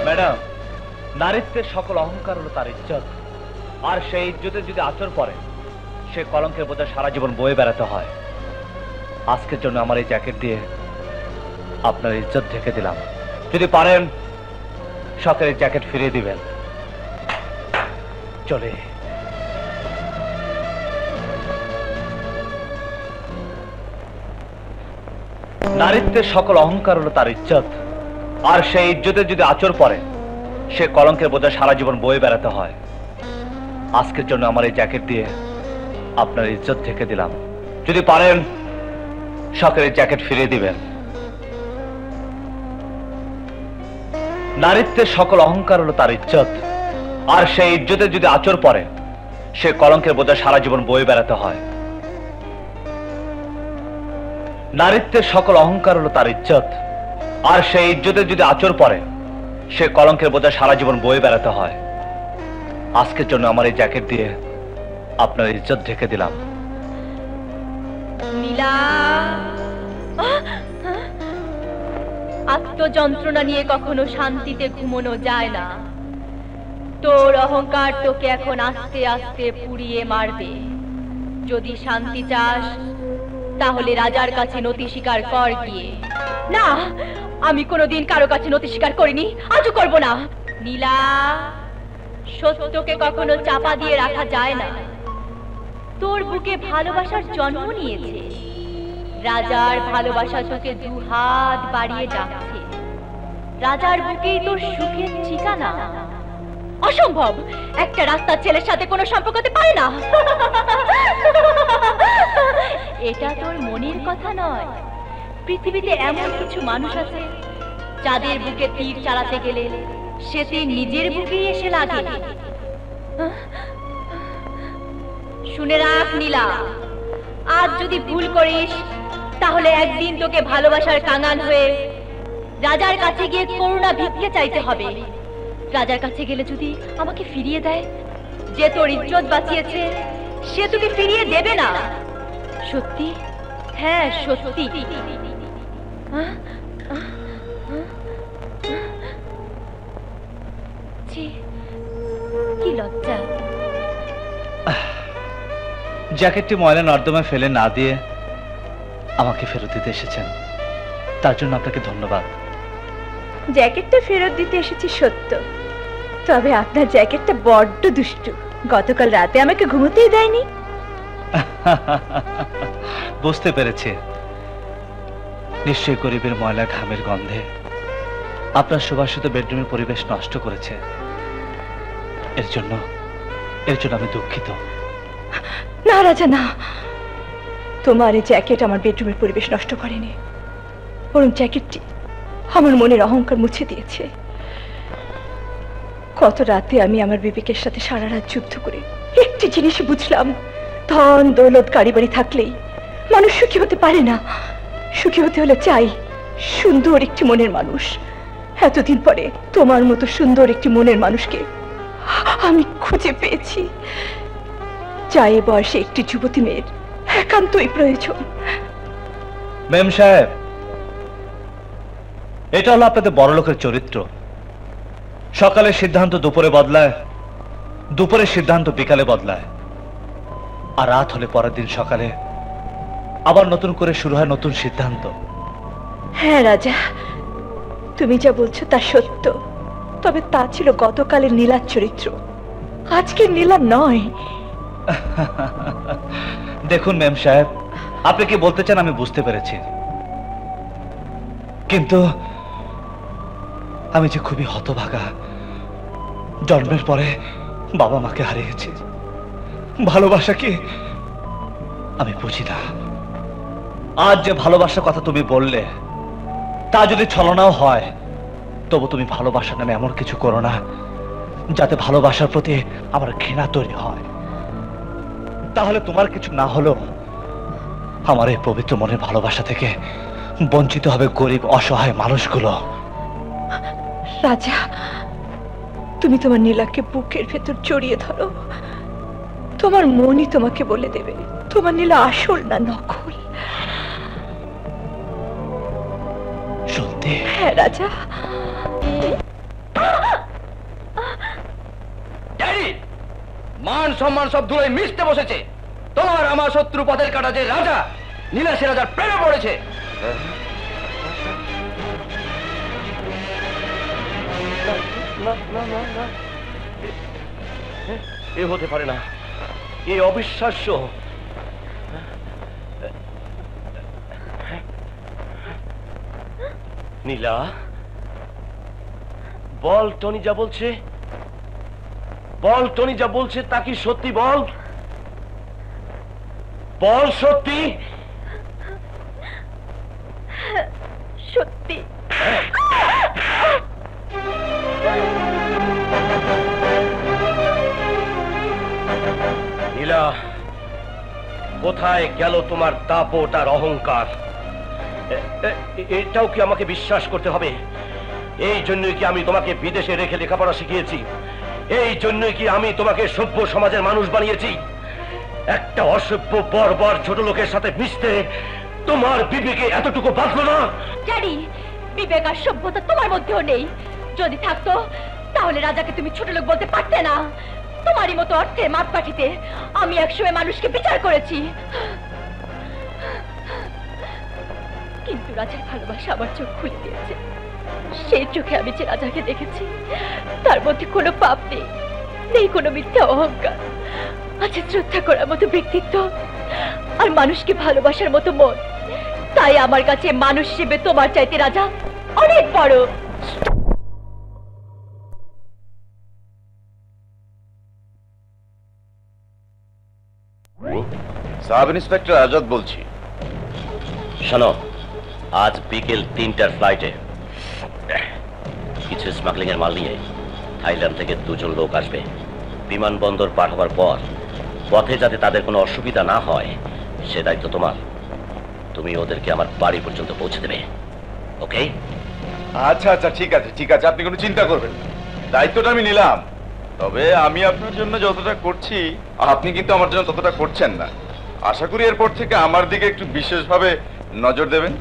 ম্যাডাম, নারীত্বের সকল অহংকার হলো তার ইজ্জত, আর সেই ইজ্জতে যদি আচর পড়ে সে কলঙ্কের বোঝা সারা জীবন বয়ে বেড়াতে হয়। আজকের জন্য আমার এই জ্যাকেট দিয়ে আপনার ইজ্জত ঢেকে দিলাম। যদি পারেন শখের জ্যাকেট ফিরিয়ে দিবেন। চলে নারীত্বের সকল অহংকার হলো তার ইজ্জত, আর সেই ইজ্জতে যদি আচর পড়ে সে কলঙ্কের বোঝা সারা জীবন বয়ে বেড়াতে হয়। আজকের জন্য আমার এই জ্যাকেট দিয়ে আপনার ইজ্জত ঢেকে দিলাম। যদি পারেন শখের জ্যাকেট ফিরিয়ে দিবেন। নারীত্বের সকল অহংকার হলো তার ইজ্জত, আর সেই ইজ্জতে যদি আচর পড়ে সে কলঙ্কের বোঝা সারা জীবন বয়ে বেড়াতে হয়। নারীত্বের সকল অহংকার হলো তার ইজ্জত, আর সেই ইজ্জতে যদি আচর পড়ে সে কলঙ্কের বোঝা সারা জীবন বয়ে বেড়াতে হয়। আজকের জন্য আমার এই জ্যাকেট দিয়ে আপনার ইজ্জত ঢেকে দিলাম। নীলা, আত্মযন্ত্রণা নিয়ে কখনো শান্তিতে ঘুমানো যায় না। তোর অহংকার তোকে এখন আস্তে আস্তে পুড়িয়ে মারবে। যদি শান্তি চাস তাহলে রাজার কাছে নথি স্বীকার কর গিয়ে। না, আমি কোনোদিন কারো কাছে নথি স্বীকার করিনি, আজও করব না। নীলা, সত্যকে কখনো চাপা দিয়ে রাখা যায় না। তোর বুকে ভালোবাসার জন্ম নিয়েছে, রাজার ভালোবাসা তোকে দুহাত বাড়িয়ে ডাকছে। রাজার বুকেই তোর সুখের ঠিকানা। অসম্ভব, একটা রাস্তার ছেলের সাথে কোনো সম্পর্ক হতে পারে না। এটা তোর মনের কথা নয়। পৃথিবীতে এমন কিছু মানুষ আছে যাদের বুকে তীর চালাতে গেলে সে তীর নিজের বুকেই এসে লাগে। শুনে রাখ নীলা, আজ যদি ভুল করিস তাহলে একদিন তোকে ভালোবাসার কাঙাল হয়ে রাজার কাছে গিয়ে করুণা ভিক্ষে চাইতে হবে। রাজার কাছে গেলে যদি আমাকে ফিরিয়ে দেয়, যে তোর ইজ্জত বাঁচিয়েছে সে তোকে ফিরিয়ে দেবে না। সত্যি? হ্যাঁ সত্যি। কি লজ্জা। জ্যাকেটটি ময়লা নর্দমায় ফেলে না দিয়ে আমাকে ফেরত দিতে এসেছেন, তার জন্য আপনাকে ধন্যবাদ। জ্যাকেটটা ফেরত দিতে এসেছি সত্য, তবে আপনার জ্যাকেটটা বড্ড দুষ্টু। গতকাল রাতে আমাকে ঘুমোতেই দেয়নি। বুঝতে পেরেছি, নিশ্চয়ই গরিবের ময়লা ঘামের গন্ধে আপনার সুবাসিত বেডরুমের পরিবেশ নষ্ট করেছে। এর জন্য আমি দুঃখিত। না রাজা, না, তোমার এই জ্যাকেট আমার বেডরুমের পরিবেশ নষ্ট করেনি, বরং জ্যাকেটটি আমার মনের অহংকার মুছে দিয়েছে। কত রাতে আমি আমার বিবেকের সাথে সারা রাত যুদ্ধ করে একটি জিনিস বুঝলাম, ধন দৌলত গাড়ি বাড়ি থাকলেই মানুষ সুখী হতে পারে না। সুখী হতে হলে চাই সুন্দর একটি মনের মানুষ। এতদিন পরে তোমার মতো সুন্দর একটি মনের মানুষকে আমি খুঁজে পেয়েছি। চাই বয়সে একটি যুবতী মেয়ের একান্তই প্রয়োজন। মেম সাহেব, এটা হলো আপনাদের বড় লোকের চরিত্র। সকালের সিদ্ধান্ত দুপুরে বদলায়, দুপুরের সিদ্ধান্ত বিকালে বদলায়, আর রাত হলে পরের দিন সকালে আবার নতুন করে শুরু হয় নতুন সিদ্ধান্ত। হ্যাঁ রাজা, তুমি যা বলছো তা সত্য, তবে তা ছিল গতকালের নীলার চরিত্র, আজকের নীলা নয়। দেখুন মেম সাহেব, আপনি কি বলতে চান আমি বুঝতে পেরেছি, কিন্তু আমি যে খুবই হতভাগা। জন্মের পরে বাবা মাকে হারিয়েছি, ভালোবাসা কি আমি বুঝি না। আজ যে ভালোবাসার কথা তুমি বললে তা যদি ছলনাও হয়, তবু তুমি ভালোবাসার নামে এমন কিছু করো না যাতে ভালোবাসার প্রতি আমার ঘৃণা তৈরি হয়। তাহলে তোমার কিছু না হলেও আমার এই পবিত্র মনের ভালোবাসা থেকে বঞ্চিত হবে গরিব অসহায় মানুষগুলো। রাজা, তুমি তোমার নীলাকে বুকের ভেতর জড়িয়ে ধরো, তোমার মনই তোমাকে বলে দেবে তোমার নীলা আসল না নকল। সত্যি? হ্যাঁ রাজা। মান সম্মান সব দূরে মিশতে বসেছে। তোমার আমার শত্রু পথের কাটা যে রাজা, নীলা সে রাজার প্রেমে পড়েছে। এ হতে পারে না, এ অবিশ্বাস্য। নীলা, বল টনি যা বলছে, বল টনি যা বলছে তা কি সত্যি? বল, বল সত্যি। সত্যি। নীলা, কোথায় গেল তোমার দাপট আর অহংকার? এটাও কি আমাকে বিশ্বাস করতে হবে? এই জন্যই কি আমি তোমাকে বিদেশে রেখে লেখাপড়া শিখিয়েছি? এই জন্যই কি আমি তোমাকে সভ্য সমাজের মানুষ বানিয়েছি? একটা অসভ্য বর্বর ছোট লোকের সাথে মিশতে তোমার বিবেকে এতটুকু বাঁধলো না? জানি বিবেক আর সভ্যতা তোমার মধ্যেও নেই। যদি থাকতো তাহলে রাজাকে তুমি ছোট লোক বলতে পারতে না। তোমারই মতো অর্থে মাপ পাঠিতে আমি একসময় মানুষকে বিচার করেছি। কিন্তু রাজার ভালোবাসা আমার চোখ খুলে দিয়েছে। সেই চোখে আমি যে রাজাকে দেখেছি তার মধ্যে কোনো পাপ নেই, নেই কোনো মিথ্যা অহংকার, আছে শ্রদ্ধা করার মতো ব্যক্তিত্ব আর মানুষকে ভালোবাসার মতো মন। তাই আমার কাছে মানুষ হিসেবে তোমার চাইতে রাজা অনেক বড়। সাব ইন্সপেক্টর আজাদ বলছি। শোনো, আজ বিকেল 3টার ফ্লাইটে কিছু স্মাগলিং এর মাল নিয়ে থাইল্যান্ড থেকে 2 জন লোক আসবে। বিমানবন্দর পাঠাবার পর পথে যাতে তাদের কোনো অসুবিধা না হয় সে দায়িত্ব তোমার। তুমি ওদেরকে আমার বাড়ি পর্যন্ত পৌঁছে দেবে, ওকে? আচ্ছা আচ্ছা, ঠিক আছে ঠিক আছে, আপনি কোনো চিন্তা করবেন না, দায়িত্বটা আমি নিলাম। তবে আমি আপনার জন্য যতটা করছি আপনি কিন্তু আমার জন্য ততটা করছেন না। আশা করি এরপর থেকে আমার দিকে একটু বিশেষভাবে নজর দেবেন।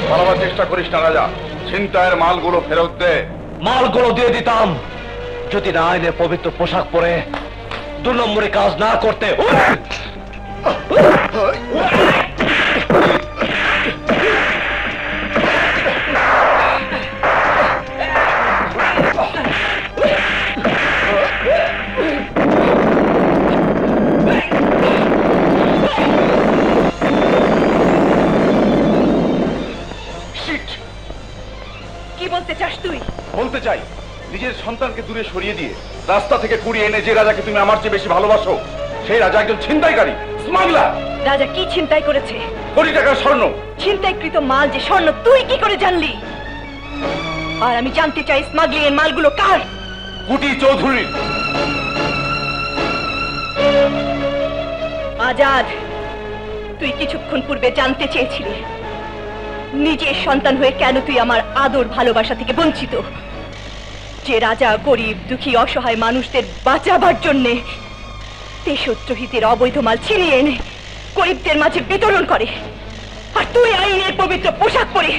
পালাবার চেষ্টা করিস না রাজা, ছিনতাইয়ের মালগুলো ফেরত দে। মালগুলো দিয়ে দিতাম যদি না আইনের পবিত্র পোশাক পরে 2 নম্বরে কাজ না করতে। কি বলতে চাস তুই? বলতে চাই, নিজের সন্তানকে দূরে সরিয়ে দিয়ে রাস্তা থেকে কুড়িয়ে এনে যে রাজাকে তুমি আমার চেয়ে বেশি ভালোবাসো সেই রাজা একজন ছিনতাইকারী, স্মাগলার। রাজা কি ছিনতাই করেছে? কোটি টাকার স্বর্ণ। ছিনতাইকৃত মাল যে স্বর্ণ তুই কি করে জানলি? আর আমি জানতে চাই স্মাগলিং এর মালগুলো কার? কুটি চৌধুরীর। আজাদ, তুই কিছুক্ষণ পূর্বে জানতে চেয়েছিলি নিজের সন্তান হয়ে কেন তুই আমার আদর ভালোবাসা থেকে বঞ্চিত। যে রাজা গরিব দুঃখী অসহায় মানুষদের বাঁচাবার জন্যে দেশদ্রোহীদের অবৈধ মাল ছিনিয়ে এনে গরিবদের মাঝে বিতরণ করে, আর তুই আইনের পবিত্র পোশাক পরে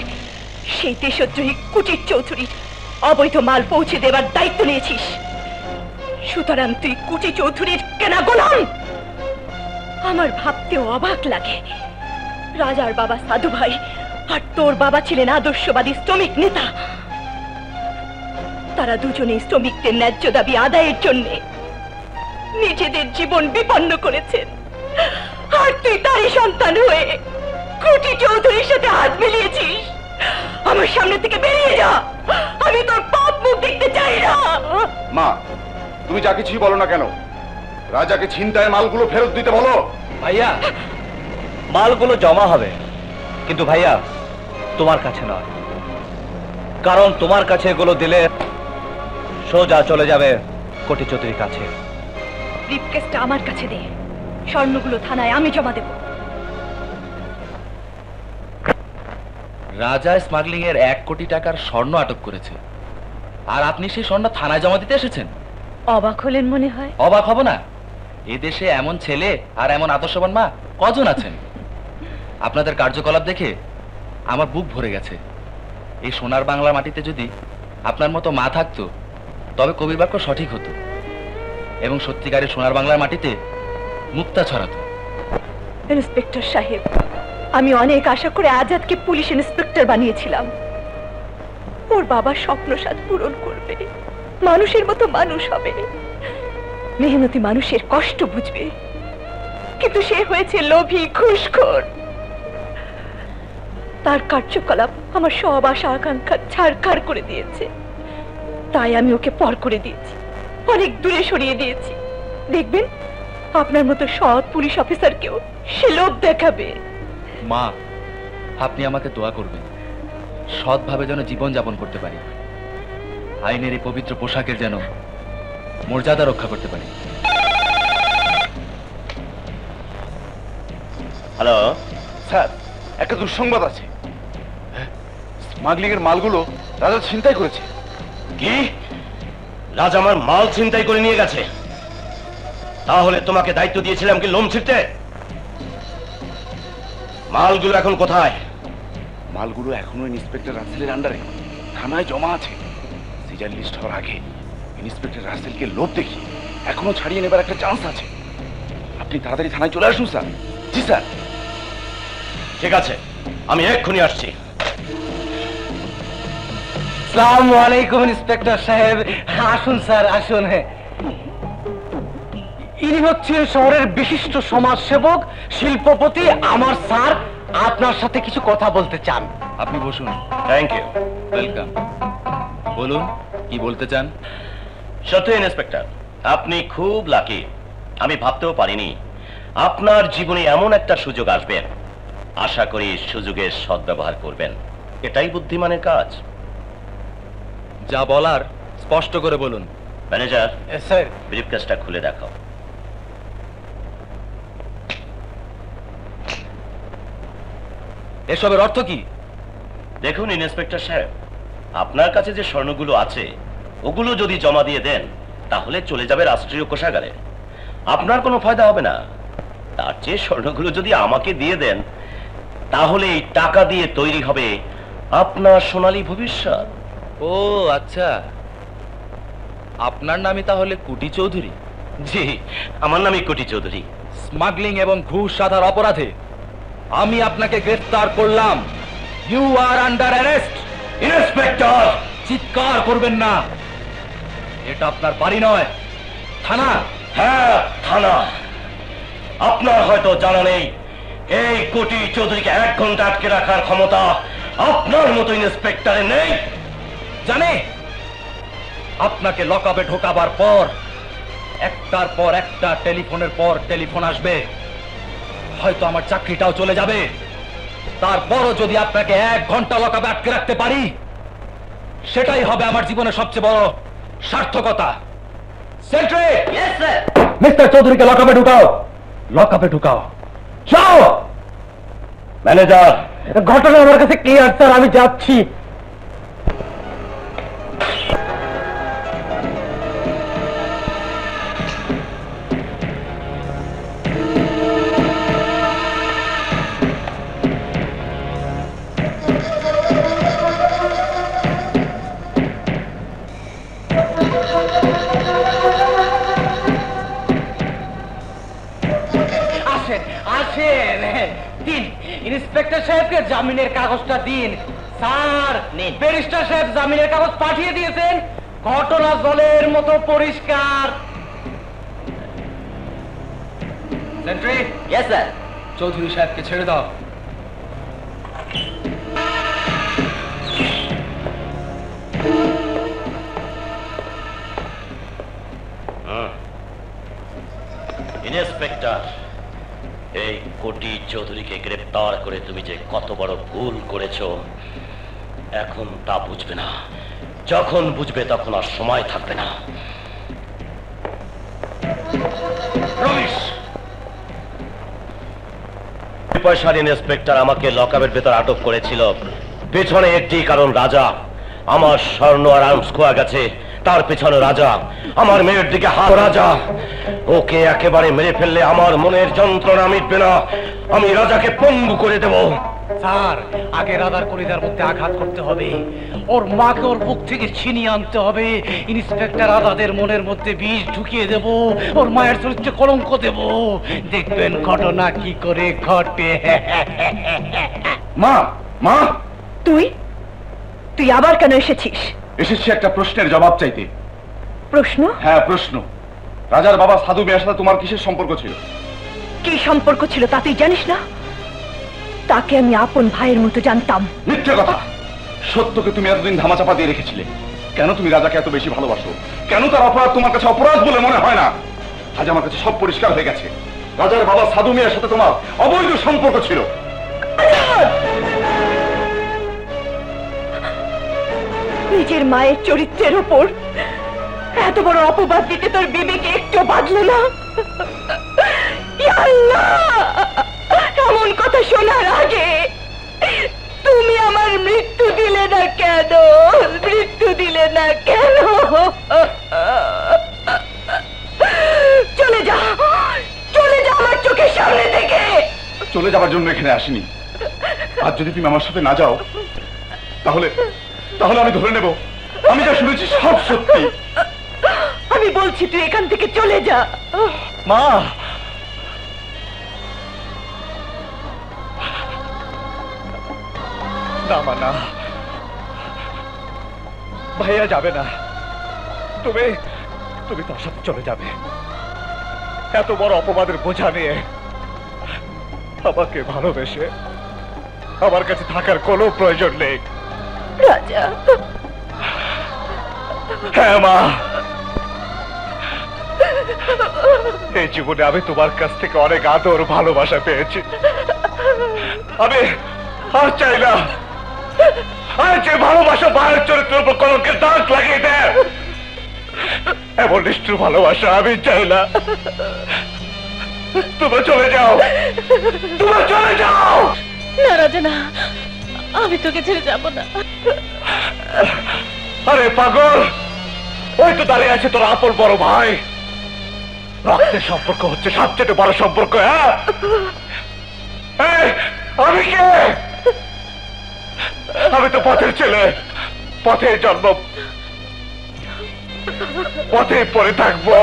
সেই দেশদ্রোহী কুটির চৌধুরীর অবৈধ মাল পৌঁছে দেবার দায়িত্ব নিয়েছিস। সুতরাং তুই কুটি চৌধুরীর কেনা গোলাম। আমার ভাবতেও অবাক লাগে, রাজার বাবা সাধু ভাই আর তোর বাবা ছিলেন আদর্শবাদী শ্রমিক নেতা। তারা দুজনেই শ্রমিকদের ন্যায্য দাবি আদায়ের জন্য নিজেদের জীবন বিপন্ন করেছেন, আর তুই তারই সন্তান হয়ে কুটি চৌধুরীর সাথে হাত মিলিয়েছিস। আমার সামনে থেকে বেরিয়ে যা, আমি তোর পাপ মুখ দেখতে চাই না। মা, তুমি যা কিছুই বলো না কেন, রাজাকে ছিনতাইয়ের মালগুলো ফেরত দিতে বলো। ভাইয়া, মালগুলো জমা হবে, কিন্তু ভাইয়া তোমার কাছে নয়, কারণ তোমার কাছে এগুলো দিলে সোজা চলে যাবে কোটি চৌধুরীর কাছে। ব্রিফকেসটা আমার কাছে দে, স্বর্ণগুলো থানায় আমি জমা দেব। রাজা স্মাগলিং এর 1 কোটি টাকার স্বর্ণ আটক করেছে, আর আপনি সেই স্বর্ণ থানায় জমা দিতে এসেছেন? অবাক হলেন মনে হয়? অবাক হব না, এদেশে এমন ছেলে আর এমন আদর্শবান মা কজন আছেন। আপনাদের কার্যকলাপ দেখে আমার বুক ভরে গেছে। এই সোনার বাংলার মাটিতে যদি আপনার মতো মা থাকতো তবে কবির বাক্য সঠিক হতো এবং সত্যিকারের সোনার বাংলার মাটিতে মুক্তা ছড়াতো। ইন্সপেক্টর সাহেব, আমি অনেক আশা করে আজাদকে পুলিশ ইন্সপেক্টর বানিয়েছিলাম। ওর বাবা স্বপ্ন সাধ পূরণ করবে, মানুষের মতো মানুষ হবে, মেহনতি মানুষের কষ্ট বুঝবে, কিন্তু সে হয়েছে লোভী ঘুষখোর। তার কার্যকলাপ আমার সব আশা আকাঙ্ক্ষা ছাড়খাড় করে দিয়েছে। তাই আমি ওকে পর করে দিয়েছি, অনেক দূরে সরিয়ে দিয়েছি। দেখবেন আপনার মতো সৎ পুলিশ অফিসারকেও সে লোভ দেখাবে। মা, আপনি আমাকে দোয়া করবেন সৎভাবে যেন জীবন যাপন করতে পারি, আইনের এই পবিত্র পোশাকের যেন মর্যাদা রক্ষা করতে পারি। হ্যালো স্যার, একটা দুঃসংবাদ আছে। স্মাগলিং এর মালগুলো রাজা ছিনতাই করেছে। কি? রাজা আমার মাল ছিনতাই করে নিয়ে গেছে? তাহলে তোমাকে দায়িত্ব দিয়েছিলাম কি লোম ছিঁড়তে? মালগুলো এখন কোথায়? মালগুলো এখনো ইন্সপেক্টর রাসেলের আন্ডারে। থানায় জমা আছে। সিজার লিস্ট হওয়ার আগে ইন্সপেক্টর রাসেলকে লোভ দেখিয়ে এখনো ছাড়িয়ে নেবার একটা চান্স আছে। আপনি তাড়াতাড়ি থানায় চলে আসুন স্যার। জি স্যার। ঠিক আছে, আমি এক্ষুনি আসছি। আসসালামু আলাইকুম ইন্সপেক্টর সাহেব। আসুন স্যার, আসুন। ইনি হচ্ছেন শহরের বিশিষ্ট সমাজসেবক, শিল্পপতি আমার স্যার। আপনার সাথে কিছু কথা বলতে চান। আপনি বসুন। Thank you. ওয়েলকাম। বলুন কি বলতে চান? সত্যি ইন্সপেক্টর, আপনি খুব লাকি। আমি ভাবতেও পারিনি আপনার জীবনে এমন একটা সুযোগ আসবে। আশা করি সুযোগের সদ্ব্যবহার করবেন, এটাই বুদ্ধিমানের কাজ। যা বলার স্পষ্ট করে বলুন। ম্যানেজার, স্যার, ব্রিফকেসটা খুলে দেখাও। এসবের অর্থ কি? দেখুন ইন্সপেক্টর সাহেব, আপনার কাছে যে স্বর্ণগুলো আছে ওগুলো যদি জমা দিয়ে দেন তাহলে চলে যাবে রাষ্ট্রীয় কোষাগারে। আপনার কোনো ফায়দা হবে না। তার চেয়ে স্বর্ণগুলো যদি আমাকে দিয়ে দেন তাহলে এই টাকা দিয়ে তৈরি হবে আপনার সোনালী ভবিষ্যৎ। ও আচ্ছা, আপনার নামই তাহলে কুটি চৌধুরী? জি, আমার নামই কুটি চৌধুরী। স্মাগলিং এবং ঘুষ সাধার অপরাধে আমি আপনাকে গ্রেফতার করলাম। You are under arrest. Inspector, চিৎকার করবেন না, এটা আপনার বাড়ি নয়, থানা। হ্যাঁ, থানা। আপনার হয়তো জানা নেই এই কোটি চৌধুরীকে 1 ঘন্টা আটকে রাখার ক্ষমতা আপনার মতো ইন্সপেক্টরের নেই। জানে আপনাকে লকআপে ঢোকাবার পর একটার পর একটা টেলিফোনের পর টেলিফোন আসবে। হয়তো আমার চাকরিটাও চলে যাবে। তারপরও যদি আপনাকে 1 ঘন্টা লকআপে আটকে রাখতে পারি সেটাই হবে আমার জীবনের সবচেয়ে বড় সার্থকতা। Sentry, yes sir. মিস্টার চৌধুরীকে লকআপে ঢুকাও। লকআপে ঢুকাও, যাও। ম্যানেজার, ঘটনা আমার কাছে ক্লিয়ার স্যার, আমি যাচ্ছি। ইন্সপেক্টর সাহেবকে জামিনের কাগজটা দিন। স্যার, ব্যারিস্টার সাহেব জামিনের কাগজ পাঠিয়ে দিয়েছেন। ঘটনা জলের মতো পরিষ্কার। Sentry, yes sir. চৌধুরী সাহেবকে ছেড়ে দাও। ইন্সপেক্টর, এই কোটি চৌধুরীকে গ্রেফতার করে তুমি যে কত বড় ভুল করেছো এখন তা বুঝবে না। যখন বুঝবে তখন আর সময় থাকবে না। রমেশ, পয়সার ইন্সপেক্টর আমাকে লকআপের ভেতর আটক করেছিল। পেছনে একটি কারণ, রাজা। আমার স্বর্ণ আর আর্মস খোয়া গেছে, তার পেছনে রাজা। আমার মেয়ের দিকে হাত। রাজা, ওকে একেবারে মেরে ফেললে আমার মনের যন্ত্রণা মিটবে না। আমি রাজাকে পঙ্গু করে দেব। স্যার, আগে রাজার কলিজার মধ্যে আঘাত করতে হবে। ওর মাকে ওর বুক থেকে ছিনিয়ে আনতে হবে। ইন্সপেক্টর আজাদের মনের মধ্যে বিষ ঢুকিয়ে দেব। ওর মায়ের চরিত্রে কলঙ্ক দেব। দেখবেন ঘটনা কি করে ঘটে। মা, মা, তুই আবার কেন এসেছিস? এসেছি একটা প্রশ্নের জবাব চাইতে। প্রশ্ন? হ্যাঁ, প্রশ্ন। রাজার বাবা সাধু মিয়ার সাথে তোমার কিসের সম্পর্ক ছিল? কি সম্পর্ক ছিল তা তুই জানিস না? তাকে আমি আপন ভাইয়ের মতো জানতাম। মিথ্যে কথা। সত্যকে তুমি এতদিন ধামাচাপা দিয়ে রেখেছিলে। কেন তুমি রাজাকে এত বেশি ভালোবাসো? কেন তার অপরাধ তোমার কাছে অপরাধ বলে মনে হয় না? আজ আমার কাছে সব পরিষ্কার হয়ে গেছে। রাজার বাবা সাধু মিয়ার সাথে তোমার অবৈধ সম্পর্ক ছিল। নিজের মায়ের চরিত্রের উপর এত বড় অপবাদ দিতে তোর বিবেকে একটু বাঁধলো না? এমন কথা শোনার আগে তুমি আমার মৃত্যু দিলে না কেন? মৃত্যু দিলে না কেন? চলে যা, চলে যা আমার চোখের সামনে থেকে। চলে যাবার জন্য এখানে আসিনি। আজ যদি তুমি আমার সাথে না যাও তাহলে তাহলে আমি ধরে নেব আমি যা শুনেছি সব সত্যি। আমি বলছি তুই এখান থেকে চলে যা। মা, না মা না, ভাইয়া যাবে না। তুমি তুমি তার সাথে চলে যাবে। এত বড় অপবাদের বোঝা নিয়ে আমাকে ভালোবেসে আমার কাছে থাকার কোনো প্রয়োজন নেই। রাজা। হ্যাঁ মা, এই জীবনে আমি তোমার কাছ থেকে অনেক আদর ভালোবাসা পেয়েছি। আমি আর চাই না আর যে ভালোবাসা ভাইয়ের চরিত্রের উপর কলঙ্কের দাগ লাগিয়ে দেয় এমন নিষ্ঠুর ভালোবাসা আমি চাই না। তোমরা চলে যাও, তোমরা চলে যাও। না রাজা না, আমি তোকে ছেড়ে যাব না। আরে পাগল, ওই তো দাঁড়িয়ে আছে তোর আপন বড় ভাই। রক্তের সম্পর্ক হচ্ছে সবচেয়ে বড় সম্পর্ক। হ্যাঁ, আমি কে? আমি তো পথের ছেলে, পথের জন্ম, পথে পড়ে থাকবো।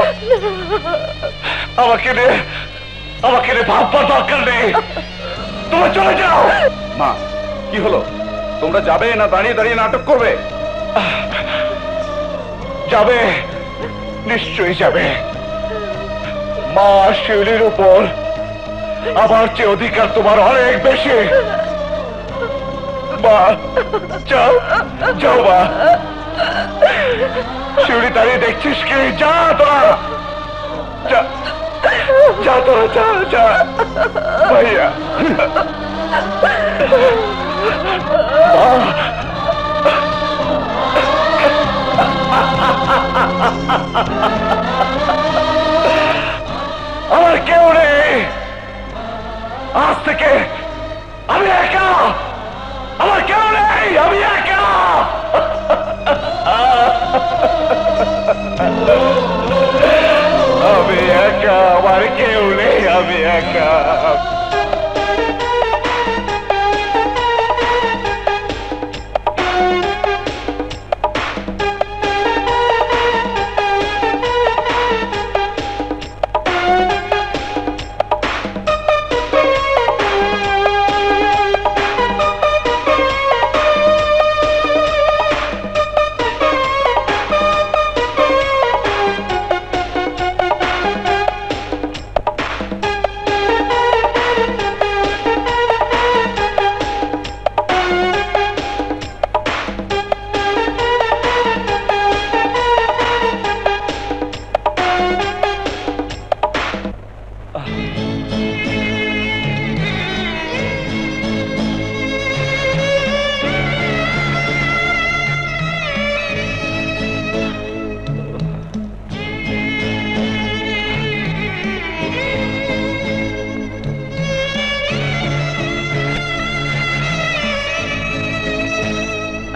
আমাকে নিয়ে ভাববার দরকার নেই। তোমরা চলে যাও। মা, কি হলো? তোমরা যাবে না দাঁড়িয়ে দাঁড়িয়ে নাটক করবে? যাবে, নিশ্চয়ই যাবে। মা শিউলির উপর আমার চেয়ে অধিকার তোমার অনেক বেশি। মা যাও, যাও মা। শিউলি দাঁড়িয়ে দেখছিস কি? যা তোরা, যা তোরা, যা যা ভাইয়া। মা, আমার কেউ নেই। আজ থেকে আমি একা, আমার কেউ নেই, আমি একা। আমি একা, আমার কেউ নেই, আমি একা।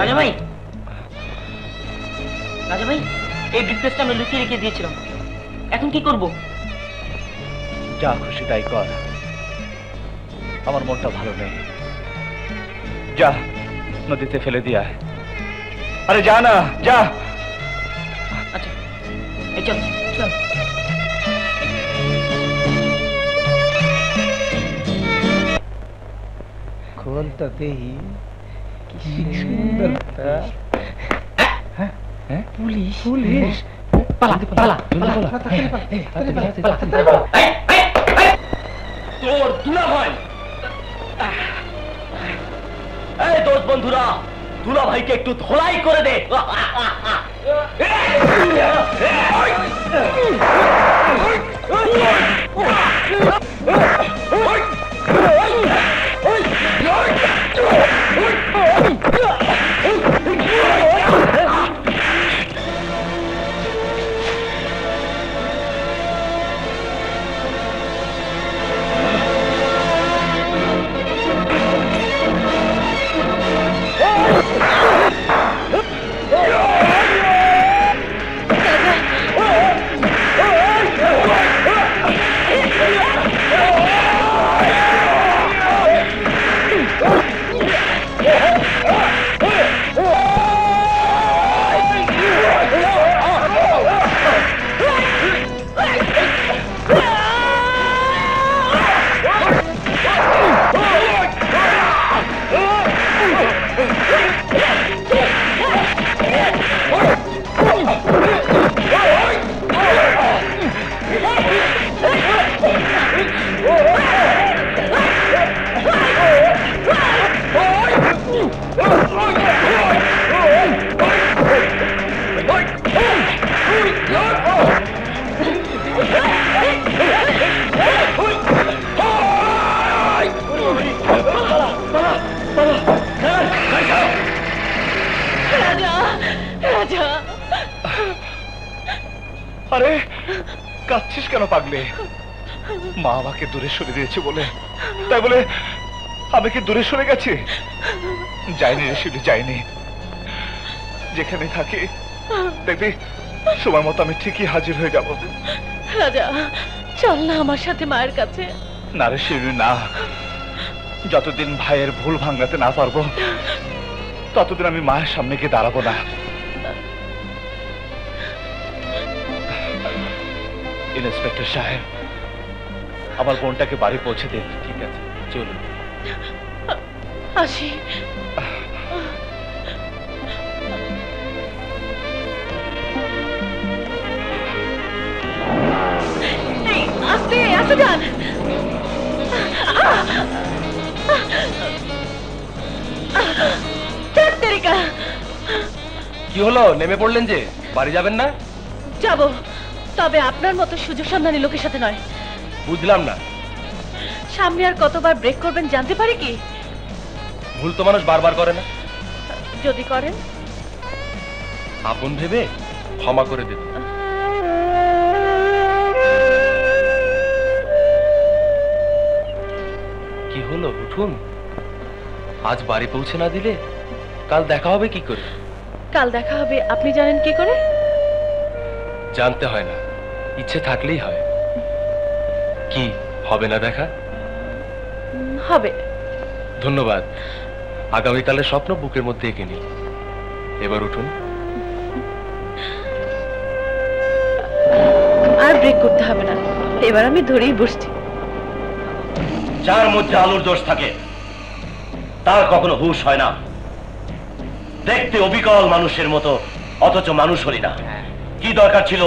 রাজা ভাই, রাজা ভাই, এই ব্রিফকেসটা আমরা লুকিয়ে রেখে দিয়েছিলাম, এখন কি করব? যা খুশি তাই কর, আমার মনটা ভালো নেই। যা নদীতে ফেলে দিয়া। আরে যা না, যা। আচ্ছা, এই চল চল। খোলটা দেহি কি সুন্দরটা। পুলিশ পুলিশ, পালা পালা পালা। তোর দুলা ভাই, এই দোস্ত বন্ধুরা, দুলা ভাইকে একটু ধোলাই করে দে। আরে কাঁদছিস কেন পাগলে? মা আমাকে দূরে সরে দিয়েছে বলে তাই বলে আমি কি দূরে সরে গেছি? যাইনি রে শিউলি, যাইনি। যেখানে থাকি দেখবি সময় মতো আমি ঠিকই হাজির হয়ে যাব। রাজা চল না আমার সাথে মায়ের কাছে। না রে শিউলি না, যতদিন ভাইয়ের ভুল ভাঙাতে না পারবো ততদিন আমি মায়ের সামনে গিয়ে দাঁড়াবো না। ইন্সপেক্টর সাহেব, আমার বোনটাকে বাড়ি পৌঁছে দিন। ঠিক আছে, চলুন। আসি। আস্তে আস্তে যান। কি হলো, নেমে পড়লেন যে? বাড়ি যাবেন না? যাব, তবে আপনার মতো সুযোগ সন্ধানী লোকের সাথে নয়। বুঝলাম না। সামনে আর কতবার ব্রেক করবেন জানতে পারি কি? ভুল তো মানুষ বারবার করে না। যদি করেন? আপন ভেবে ক্ষমা করে দেব। কি হলো, উঠুন। আজ বাড়ি পৌঁছে না দিলে কাল দেখা হবে কি করে? কাল দেখা হবে আপনি জানেন কি করে? জানতে হয় না, ইচ্ছে থাকলেই হয়। কি হবে না দেখা? হবে। ধন্যবাদ। আগামীকালের স্বপ্ন বুকের মধ্যে এঁকে নিই। এবার উঠুন। আর ব্রেক করতে হবে না, এবার আমি ধরেই বসছি। যার মধ্যে আলোর দোষ থাকে তার কখনো হুঁশ হয় না। দেখতে অবিকল মানুষের মতো, অথচ মানুষ হলি না। কি দরকার ছিল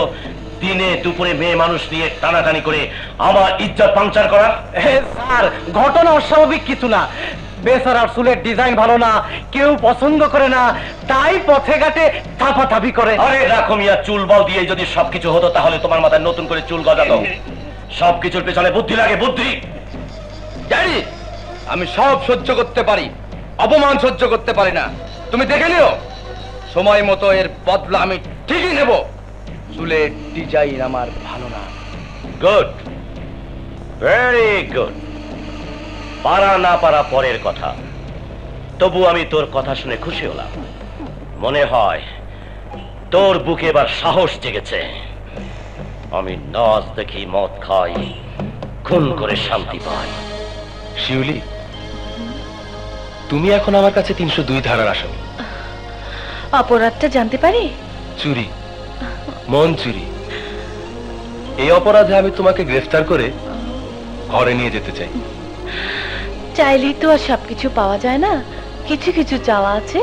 দিনে দুপুরে মেয়ে মানুষ নিয়ে টানাটানি করে আমার ইজ্জত পাংচার করা? স্যার, ঘটনা অস্বাভাবিক কিছু না। বেচারার চুলের ডিজাইন ভালো না, কেউ পছন্দ করে না, তাই পথে ঘাটে থাপাথাপি করে। আরে রাখো মিয়া, চুল বল দিয়ে যদি সবকিছু হতো তাহলে তোমার মাথায় নতুন করে চুল গজাতো। সবকিছুর পেছনে বুদ্ধি লাগে, বুদ্ধি। জানি আমি সব সহ্য করতে পারি, অপমান সহ্য করতে পারি না। তুমি দেখে নিও, সময় মতো এর বদলা আমি ঠিকই নেব। চুলের ডিজাইন আমার ভালো না। Good, very good. পারা না পারা পরের কথা, তবু আমি তোর কথা শুনে খুশি হলাম। মনে হয় তোর বুকে এবার সাহস জেগেছে। আমি নাচ দেখি, মদ খাই, খুন করে শান্তি পাই। শিউলি, তুমি এখন আমার কাছে 302 ধারার আসামি। অপরাধটা জানতে পারি? চুরি, মন চুরি। এই অপরাধে আমি তোমাকে গ্রেফতার করে ঘরে নিয়ে যেতে চাই। চাইলেই তো আর সবকিছু পাওয়া যায় না, কিছু কিছু চাওয়া আছে।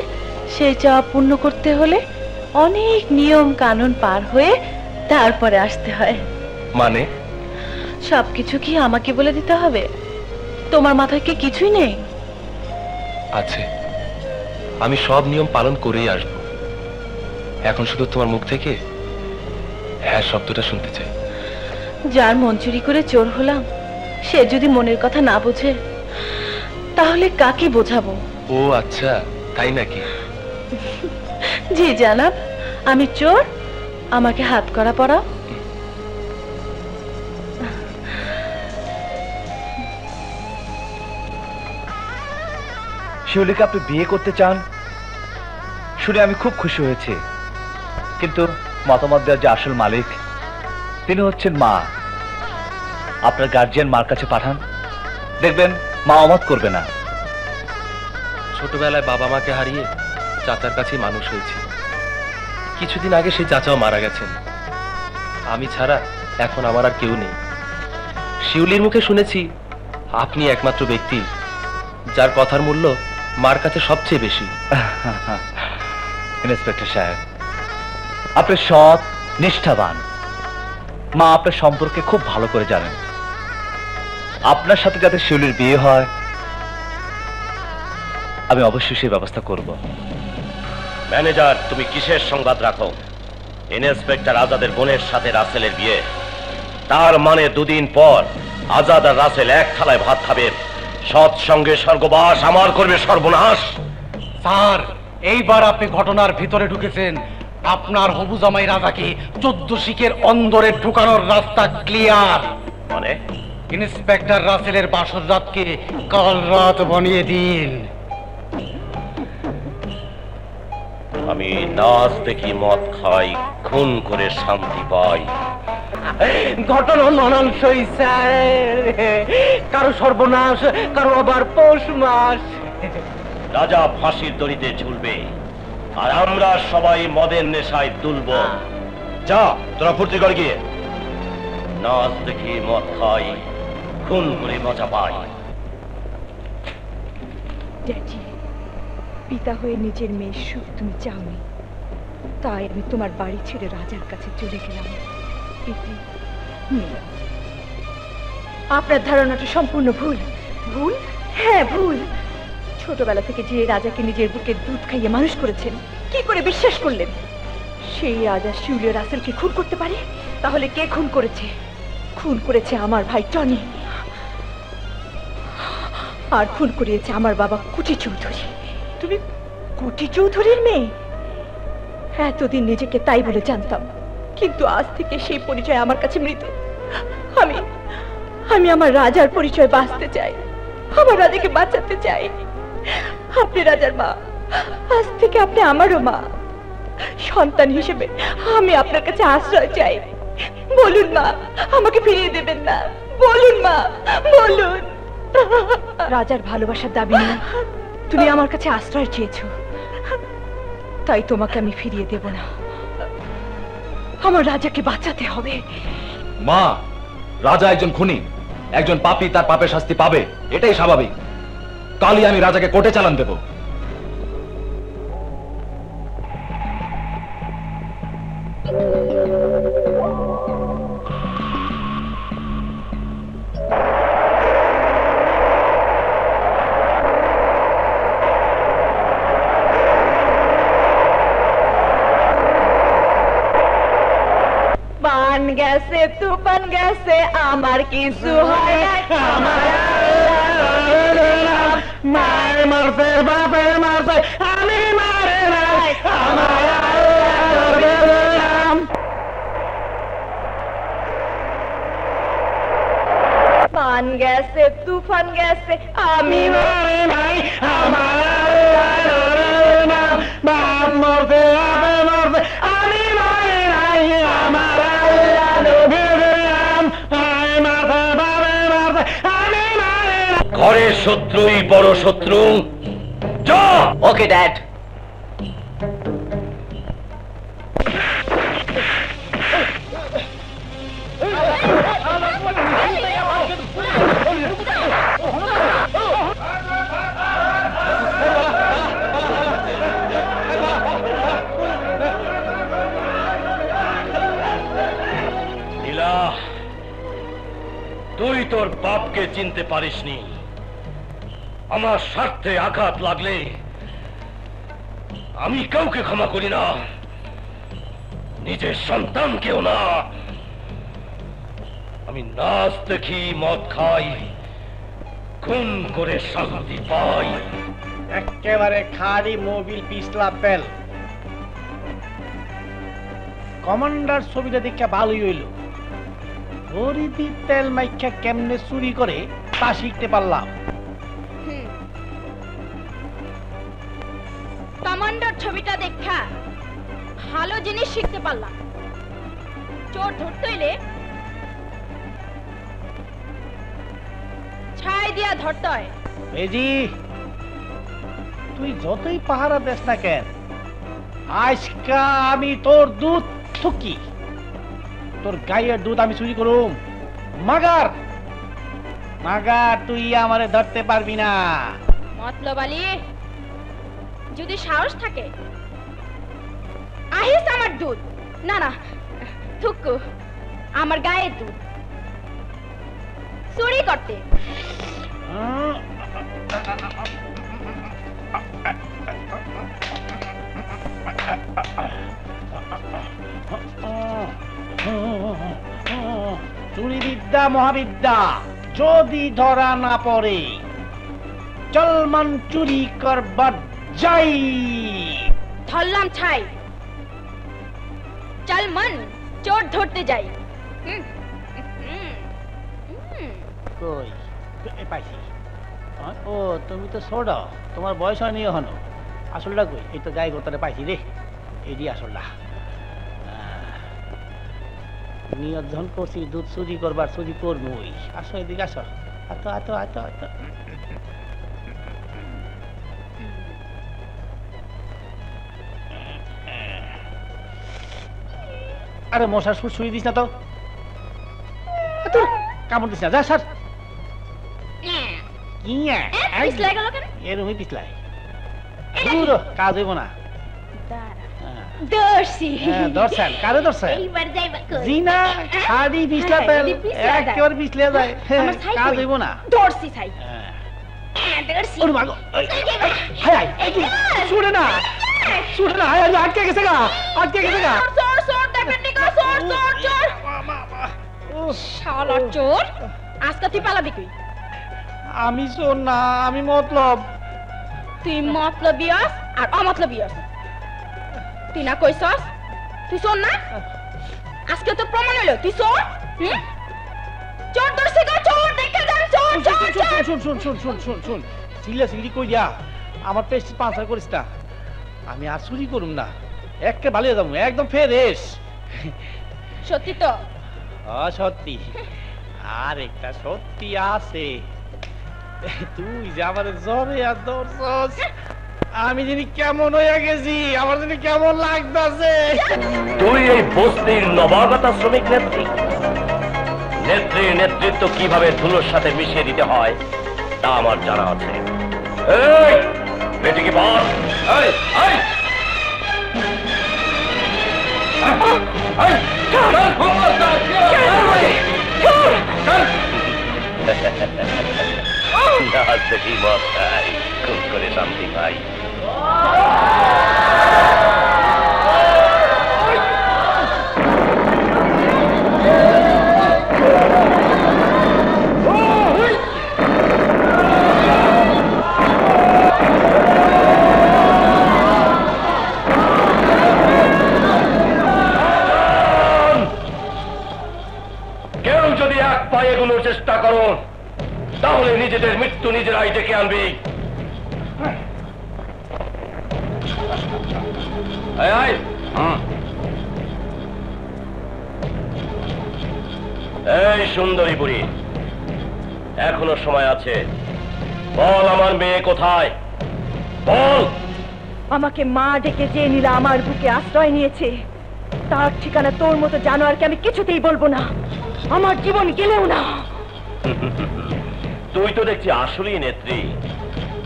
সেই চাওয়া পূর্ণ করতে হলে অনেক নিয়ম কানুন পার হয়ে তারপরে আসতে হয়। মানে? সবকিছু কি আমাকে বলে দিতে হবে? তোমার মাথায় কি কিছুই নেই? আছে, আমি সব নিয়ম পালন করেই আসব। এখন শুধু তোমার মুখ থেকে হ্যাঁ শব্দটা শুনতে চাই। যার মন চুরি করে চোর হলাম, সে যদি মনের কথা না বোঝে তাহলে কাকে বোঝাবো? ও আচ্ছা, তাই নাকি? জি জানাব, আমি চোর, আমাকে হাত করা পড়াও। শিউলিকে আপনি বিয়ে করতে চান শুনে আমি খুব খুশি হয়েছি, কিন্তু মতামত দেওয়ার যে আসল মালিক তিনি হচ্ছেন মা। আপনার গার্জিয়ান মার কাছে পাঠান, দেখবেন মা অমত করবে না। ছোটবেলায় বাবা মাকে হারিয়ে চাচার কাছে মানুষ হয়েছি। কিছুদিন আগে সেই চাচাও মারা গেছেন। আমি ছাড়া এখন আমার আর কেউ নেই। শিউলির মুখে শুনেছি আপনি একমাত্র ব্যক্তি যার কথার মূল্য মার কাছে সবচেয়ে বেশি। ইন্সপেক্টর সাহেব, আপনি সৎ, নিষ্ঠাবান। মা আপনার সম্পর্কে খুব ভালো করে জানেন। আপনার সাথে যাতে শিউলির বিয়ে হয় আমি অবশ্যই সেই ব্যবস্থা করব। ম্যানেজার, তুমি কিসের সংবাদ রাখো? ইন্সপেক্টর আজাদের বোনের সাথে রাসেলের বিয়ে, তার মানে দুদিন পর আজাদ আর রাসেল এক থালায় ভাত খাবে। সৎ সঙ্গে স্বর্গবাস, আমার করবে সর্বনাশ। স্যার, এইবার আপনি ঘটনার ভিতরে ঢুকেছেন। আপনার হবু জামাই রাজাকে 14 শিখের অন্দরে ঢুকানোর রাস্তা ক্লিয়ার। মানে ইন্সপেক্টর রাসেলের বাসর রাতকে কাল রাত বানিয়ে দিন। আমি নাচ দেখি, মদ খাই, খুন করে শান্তি পাই। ঘটনা মানানসই স্যার, কারো সর্বনাশ, কারো আবার পৌষ মাস। রাজা ফাঁসির দড়িতে ঝুলবে আর আমরা সবাই মদের নেশায় দুলব। যা তোরা ফুর্তি কর গিয়ে, নাচ দেখি, মদ খাই, খুন করে মজা পাই। ড্যাডি, পিতা হয়ে নিজের মেয়ের সুখ তুমি চাওনি, তাই আমি তোমার বাড়ি ছেড়ে রাজার কাছে চলে গেলাম। আপনার ধারণাটা সম্পূর্ণ ভুল। ভুল? হ্যাঁ ভুল। ছোটবেলা থেকে যে রাজাকে নিজের বুকে দুধ খাইয়ে মানুষ করেছেন, কি করে বিশ্বাস করলেন সেই রাজা শিউলি রাসেলকে খুন করতে পারে? তাহলে কে খুন করেছে? খুন করেছে আমার ভাই টনি, আর খুন করিয়েছে আমার বাবা কুটি চৌধুরী। তুমি কুটি চৌধুরীর মেয়ে? এতদিন নিজেকে তাই বলে জানতাম, কিন্তু আজ থেকে সেই পরিচয় আমার কাছে মৃত। আমি আমার রাজার পরিচয় বাঁচতে চাই, আমার রাজাকে বাঁচাতে চাই। আপনি রাজার মা, আজ থেকে আপনি আমারও মা। সন্তান হিসেবে আমি আপনার কাছে আশ্রয় চাই। বলুন মা, আমাকে ফিরিয়ে দেবেন না। বলুন মা, বলুন। রাজার ভালোবাসার দাবি নিয়ে তুমি আমার কাছে আশ্রয় চেয়েছো, তাই তোমাকে আমি ফিরিয়ে দেব না। আমার রাজাকে বাঁচাতে হবে। মা, রাজা একজন খুনি, একজন পাপী তার পাপের শাস্তি পাবে, এটাই স্বাভাবিক। কালই আমি রাজাকে কোর্টে চালান দেব। পান গেছে তুফান গেছে, আমার কিছু হয় নাই। মায়ের মারছে, বাপের মারছে, আমি মারে নাই। পান গেছে তুফান গেছে, আমি মারে নাই। বাপ মরছে, বাপে মরছে, আমি মারে নাই। আমার ঘরের শত্রুই বড় শত্রু। যা। Okay dad. নীলা, তুই তোর বাপকে চিনতে পারিসনি। আমার স্বার্থে আঘাত লাগলে আমি কাউকে ক্ষমা করি না, নিজের সন্তানকেও না। আমি নাচ দেখি, মদ খাই, খুন করে শান্তি পাই। একেবারে খাড়ি মোবিল পিছলা বেল। কমান্ডার ছবিটা দেখে ভালোই হইল। গরিবি তেল মাইখা কেমনে চুরি করে তা শিখতে পারলাম। কমান্ডার ছবিটা দেখা ভালো জিনিস শিখতে পারলাম। চোর ধরতে হইলে ছাই দিয়া ধরতে হয়। বেজি, তুই যতই পাহারা দেস না কেন, আজকা আমি তোর দুধ থুকি, তোর গায়ের দুধ আমি চুরি করুম। মাগার মাগার, তুই আমারে ধরতে পারবি না। মতলব আলী, যদি সাহস থাকে আহিস আমার দুধ। না না থুকু, আমার গায়ের দুধ চুরি করতে। চুরি বিদ্যা মহাবিদ্যা যদি ধরা না পড়ে, চলমান চুরি করবার যাই। ধরলাম ছাই, चल मन चोर धरते যাই কই এ পাইছি ও তুমি তো ছোট তোমার বয়স হয়নি এখনো আসলটা কই এই তো গায়ে গোতারে পাইছি রে এডি আসলটা নিয়ত যখন করছি দুধ চুরি করবার চুরি করবই আসো এদিকে আসো আতো আতো আতো আতো আরে মশার সুর শুয়ে দিস না তো কামড় দিস না যা স্যার পিছলাই গেল কেন এরকমই পিছলাই দূর কাজ হইব না দর্শি দর্শন কারে দর্শন এইবার যাইবা কই জিনা খাদি পিছলাতে একেবারে পিছলে যায় কাজ হইব না দর্শি ছাই দর্শি ওরে মাগো হাই হাই শুনে না হাই হাই আটকে গেছে গা চোর চোর দেখেন নি গো চোর চোর চোর শালা চোর আজকে তুই পালাবি কই আমি চোর না আমি মতলব তুই মতলবিয়াস আর অমতলবিয়াস তুই না কইছস তুই চোর না আজকে তো প্রমাণ হলো তুই চোর চোর ধরছি গো চোর দেখে যান চোর শুন চিল্লা চিল্লি কইয়া আমার পেস্ট পাঁচার করিস না আমি আর চুরি করুম না একে ভালো যাবো একদম ফ্রেশ সত্যি তো সত্যি আর একটা সত্যি আছে তুই যে আমার জ্বরে আর দর্শস আমি জানি কেমন হয়ে গেছি আমার জানি কেমন লাগতেছে তুই এই বস্তির নবাগতা শ্রমিক নেত্রীর নেতৃত্ব কিভাবে ধুলোর সাথে মিশিয়ে দিতে হয় তা আমার জানা আছে এই বেটিকে বল খুব করে শান্তি পাই চেষ্টা করো তাহলে নিজেদের মৃত্যু নিজেরাই ডেকে আনবি এই সুন্দরী বুড়ি এখনো সময় আছে বল আমার মেয়ে কোথায় বল আমাকে মা ডেকে যে নীলা আমার বুকে আশ্রয় নিয়েছে তার ঠিকানা তোর মতো জানোয়ারকে আমি কিছুতেই বলবো না আমার জীবন গেলেও না তুই তো দেখছি আসলেই নেত্রী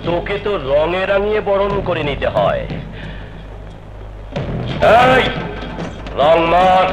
তোকে তো রঙে রাঙিয়ে বরণ করে নিতে হয় এই রং মার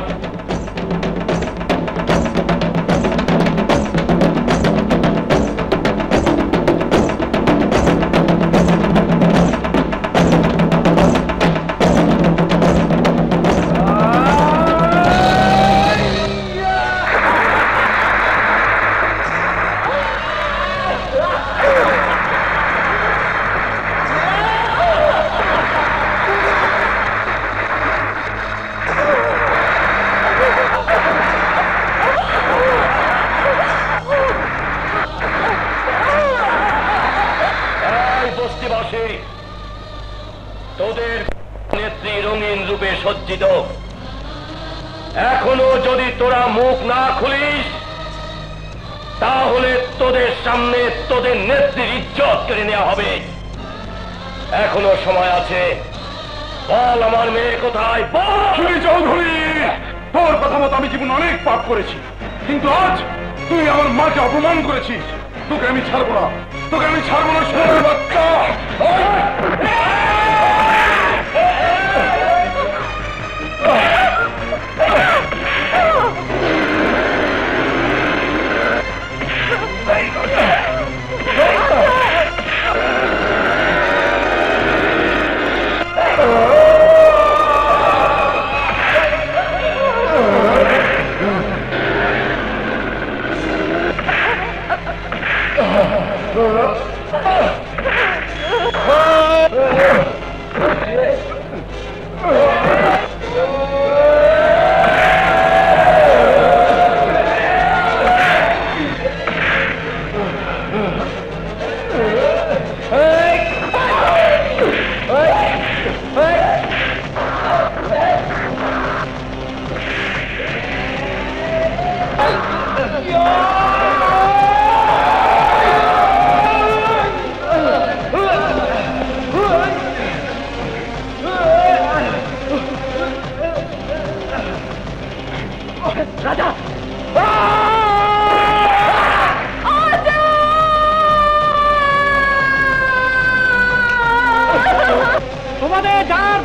সজ্জিত এখনো যদি তোরা মুখ না খুলিস তাহলে তোদের সামনে তোদের নেত্রীর ইজ্জত কেড়ে নেওয়া হবে এখনো সময় আছে বল আমার মেয়ে কোথায় বল চৌধুরী তোর কথা মতো আমি জীবন অনেক পাপ করেছি কিন্তু আজ তুই আমার মাকে অপমান করেছিস তোকে আমি ছাড়বো না সোনার বাচ্চা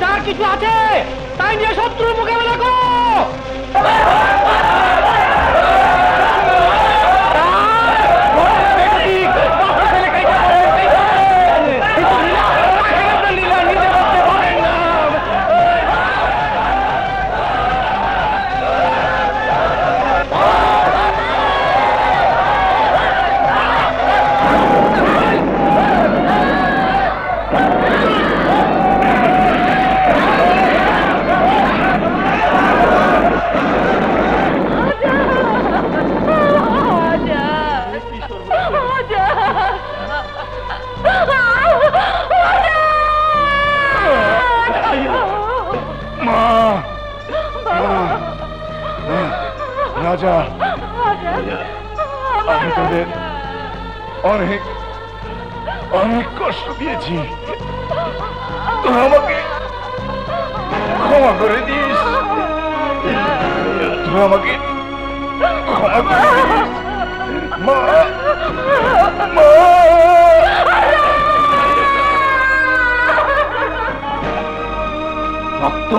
যার কিছু আছে তাই নিয়ে শত্রুর মোকাবেলা করো। রাজা, আমি তোদের অনেক অনেক কষ্ট দিয়েছি, তুই আমাকে ক্ষমা করে দিস, তুই আমাকে ক্ষমা করে দিস মা। মা, রক্ত,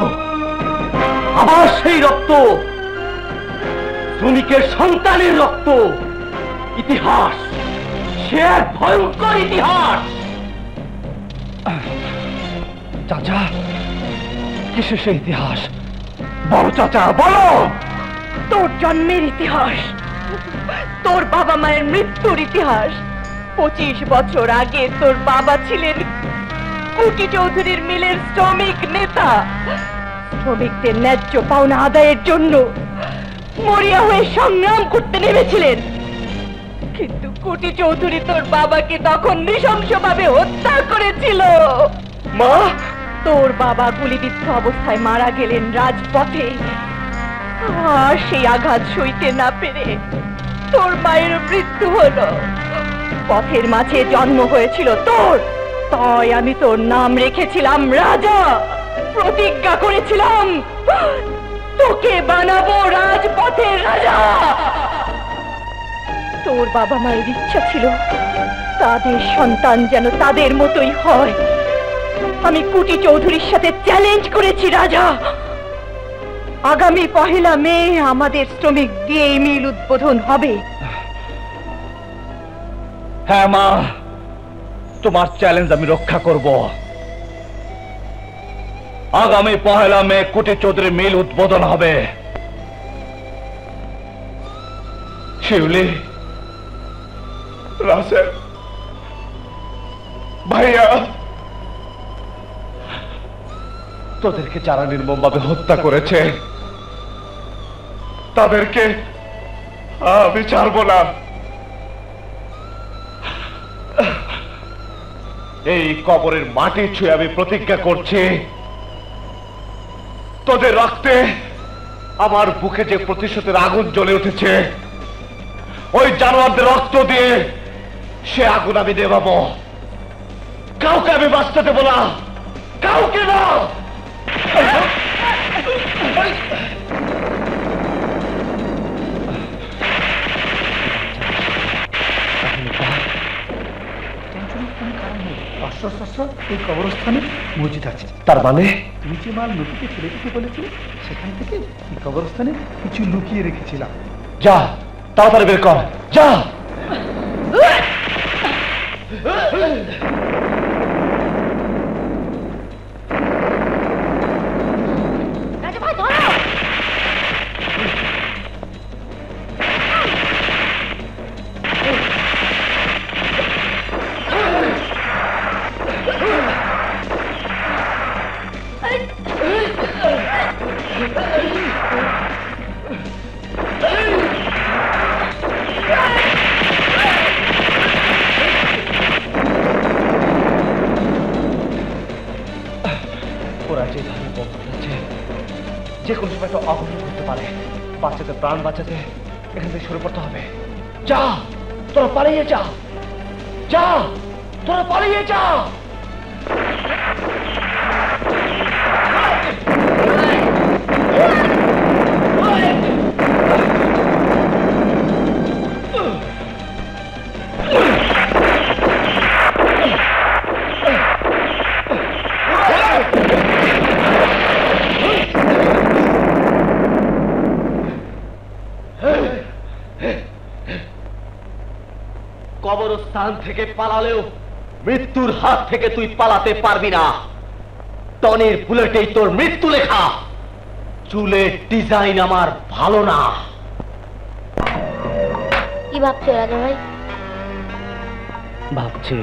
আবার সেই রক্ত, শ্রমিকের সন্তানের রক্ত। ইতিহাস, সে এক ভয়ঙ্কর ইতিহাস। চাচা, কিসের সেই ইতিহাস? বলো চাচা, বলো। তোর জন্মের ইতিহাস, তোর বাবা মায়ের মৃত্যুর ইতিহাস। 25 বছর আগে তোর বাবা ছিলেন কুটি চৌধুরীর মিলের শ্রমিক নেতা। শ্রমিকদের ন্যায্য পাওনা আদায়ের জন্য মরিয়া হয়ে সংগ্রাম করতে নেমেছিলেন, কিন্তু কুটি চৌধুরী তোর বাবাকে তখন নৃশংসভাবে হত্যা করেছিল। মা, তোর বাবা গুলিবিদ্ধ অবস্থায় মারা গেলেন রাজপথে। আর সেই আঘাত সইতে না পেরে তোর মায়ের মৃত্যু হলো। পথের মাঝে জন্ম হয়েছিল তোর, তাই আমি তোর নাম রেখেছিলাম রাজা। প্রতিজ্ঞা করেছিলাম তোকে বানাবো রাজপথের রাজা। তোর বাবা মায়ের ইচ্ছা ছিল তাদের সন্তান যেন তাদের মতোই হয়। আমি কুটি চৌধুরীর সাথে চ্যালেঞ্জ করেছি রাজা, আগামী 1 মে আমাদের শ্রমিক দিয়ে এই মিল উদ্বোধন হবে। হ্যাঁ মা, তোমার চ্যালেঞ্জ আমি রক্ষা করব। আগামী 1 মে কুটি চৌধুরী মিল উদ্বোধন হবে। শিউলি, রাসেল, ভাইয়া, তোদেরকে যারা নির্মমভাবে হত্যা করেছে তাদেরকে আমি ছাড়বো না। এই কবরের মাটি ছুঁয়ে আমি প্রতিজ্ঞা করছি, তোদের রক্তে আমার বুকে যে প্রতিশোধের আগুন জ্বলে উঠেছে, ওই জানোয়ারদের রক্ত দিয়ে সে আগুন আমি নেভাবো। কাউকে আমি বাঁচতে দেবো না, কাউকে না। এই কবরস্থানে মসজিদ আছে। তার মানে তুমি যে মাল নদীতে ফেলে দিতে বলেছিলে সেখান থেকে এই কবরস্থানে কিছু লুকিয়ে রেখেছিলাম। যা, তাড়াতাড়ি বের কর, যা। যে কোনো সময় একটা অঘটন ঘটতে পারে। বাচ্চাদের প্রাণ বাঁচাতে এখান থেকে সরে পড়তে হবে। যা, তোরা পালিয়ে যা, যা, তোরা পালিয়ে যা। কবরস্থান থেকে পালালেও মৃত্যুর হাত থেকে তুই পালাতে পারবি না। টনির বুলেটেই তোর মৃত্যু লেখা। চুলের ডিজাইন আমার ভালো না। কি ভাবছো রাজা ভাই? ভাবছি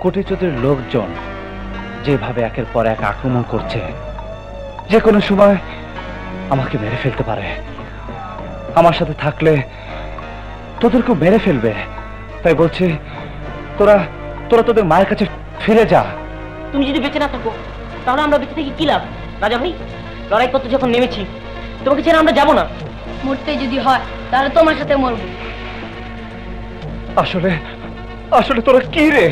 কোটিচুতির লোকজন যেভাবে একের পর এক আক্রমণ করছে, যে কোনো সময় আমাকে মেরে ফেলতে পারে। আমার সাথে থাকলে তোদেরকেও মেরে ফেলবে। তাই বলছি তোরা তোরা তোদের মায়ের কাছে ফিরে যা। তুমি যদি বেঁচে না থাকো তাহলে আমরা বেঁচে থেকে কি লাভ? রাজা ভাই, লড়াই করতে যখন নেমেছি তোমাকে ছেড়ে আমরা যাবো না। মরতে যদি হয় তাহলে তোমার সাথে মরবো। আসলে আসলে তোরা কি রে?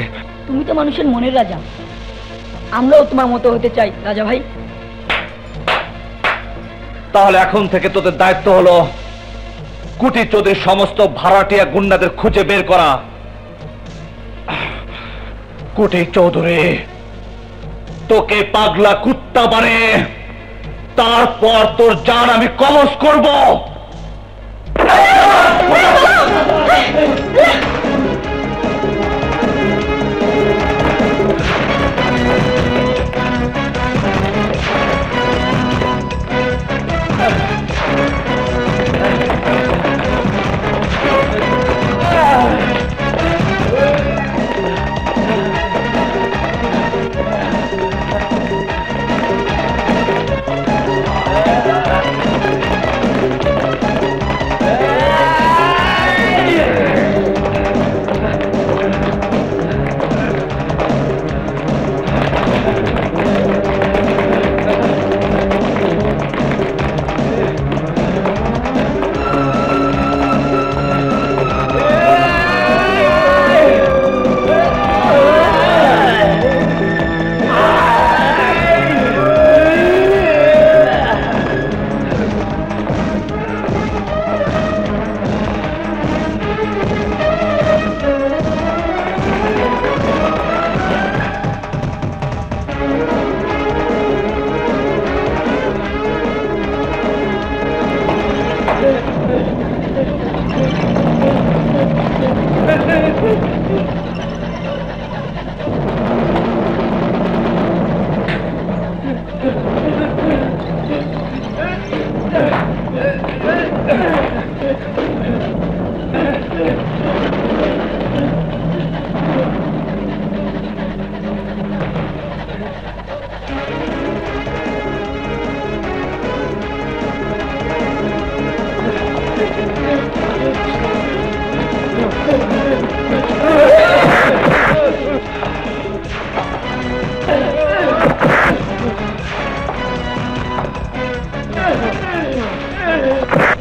তুমি তো মানুষের মনের রাজা, আমরাও তোমার মতো হতে চাই রাজা ভাই। তাহলে এখন থেকে তোদের দায়িত্ব হলো কুটিচোদের সমস্ত ভাড়াটিয়া গুন্ডাদের খুঁজে বের করা। কুটি চৌধুরী, তোকে পাগলা কুত্তা বানিয়ে তারপর তোর জান আমি কবজ করব।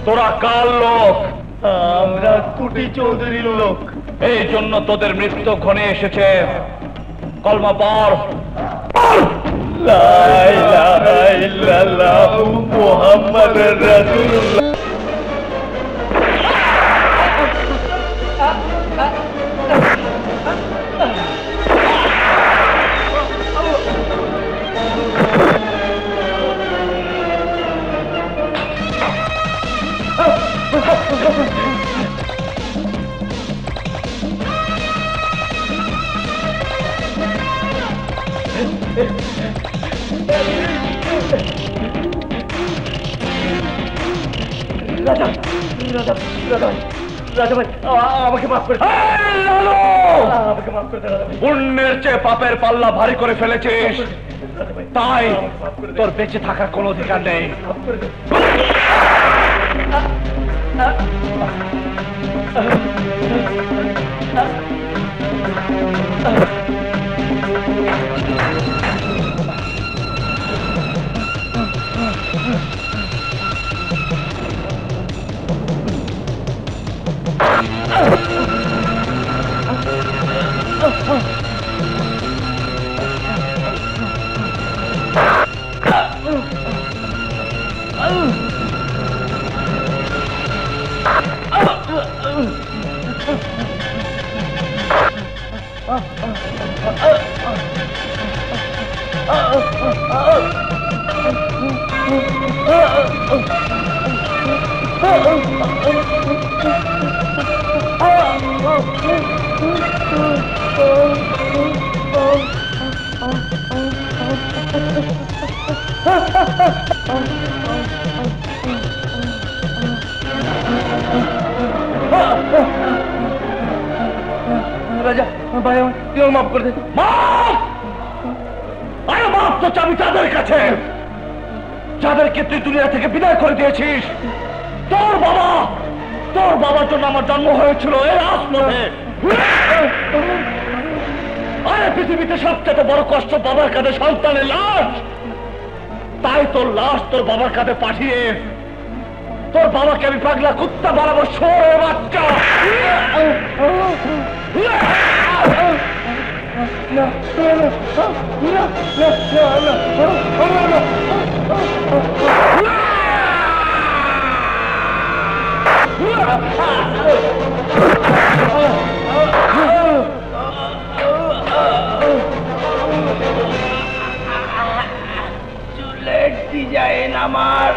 তোরা কার লোক? আমরা কুটি চৌধুরীর লোক। এই জন্য তোদের মৃত্যু ক্ষণে এসেছে। কলমা পড়। লা ইলাহা ইল্লাল্লাহু মুহাম্মাদুর রাসূলুল্লাহ। পুণ্যের চেয়ে পাপের পাল্লা ভারী করে ফেলেছিস, তাই তোর বেঁচে থাকার কোনো অধিকার নেই। তুই আমার মাফ করে দে। মাফ! আরে মাফ তো চাবি তাদের কাছে, যাদেরকে তুই দুনিয়া থেকে বিদায় করে দিয়েছিস। তোর বাবার জন্য আমার জন্ম হয়েছিল এই রাজপথে। আরে পৃথিবীতে সবচেয়ে বড় কষ্ট বাবার কাঁধে সন্তানের লাশ। তাই তোর লাশ তোর বাবার কাঁধে পাঠিয়ে তোর বাবাকে আমি পাগলা কুত্তা বানাবো, শোয়ের বাচ্চা। চুলের ডিজাইন আমার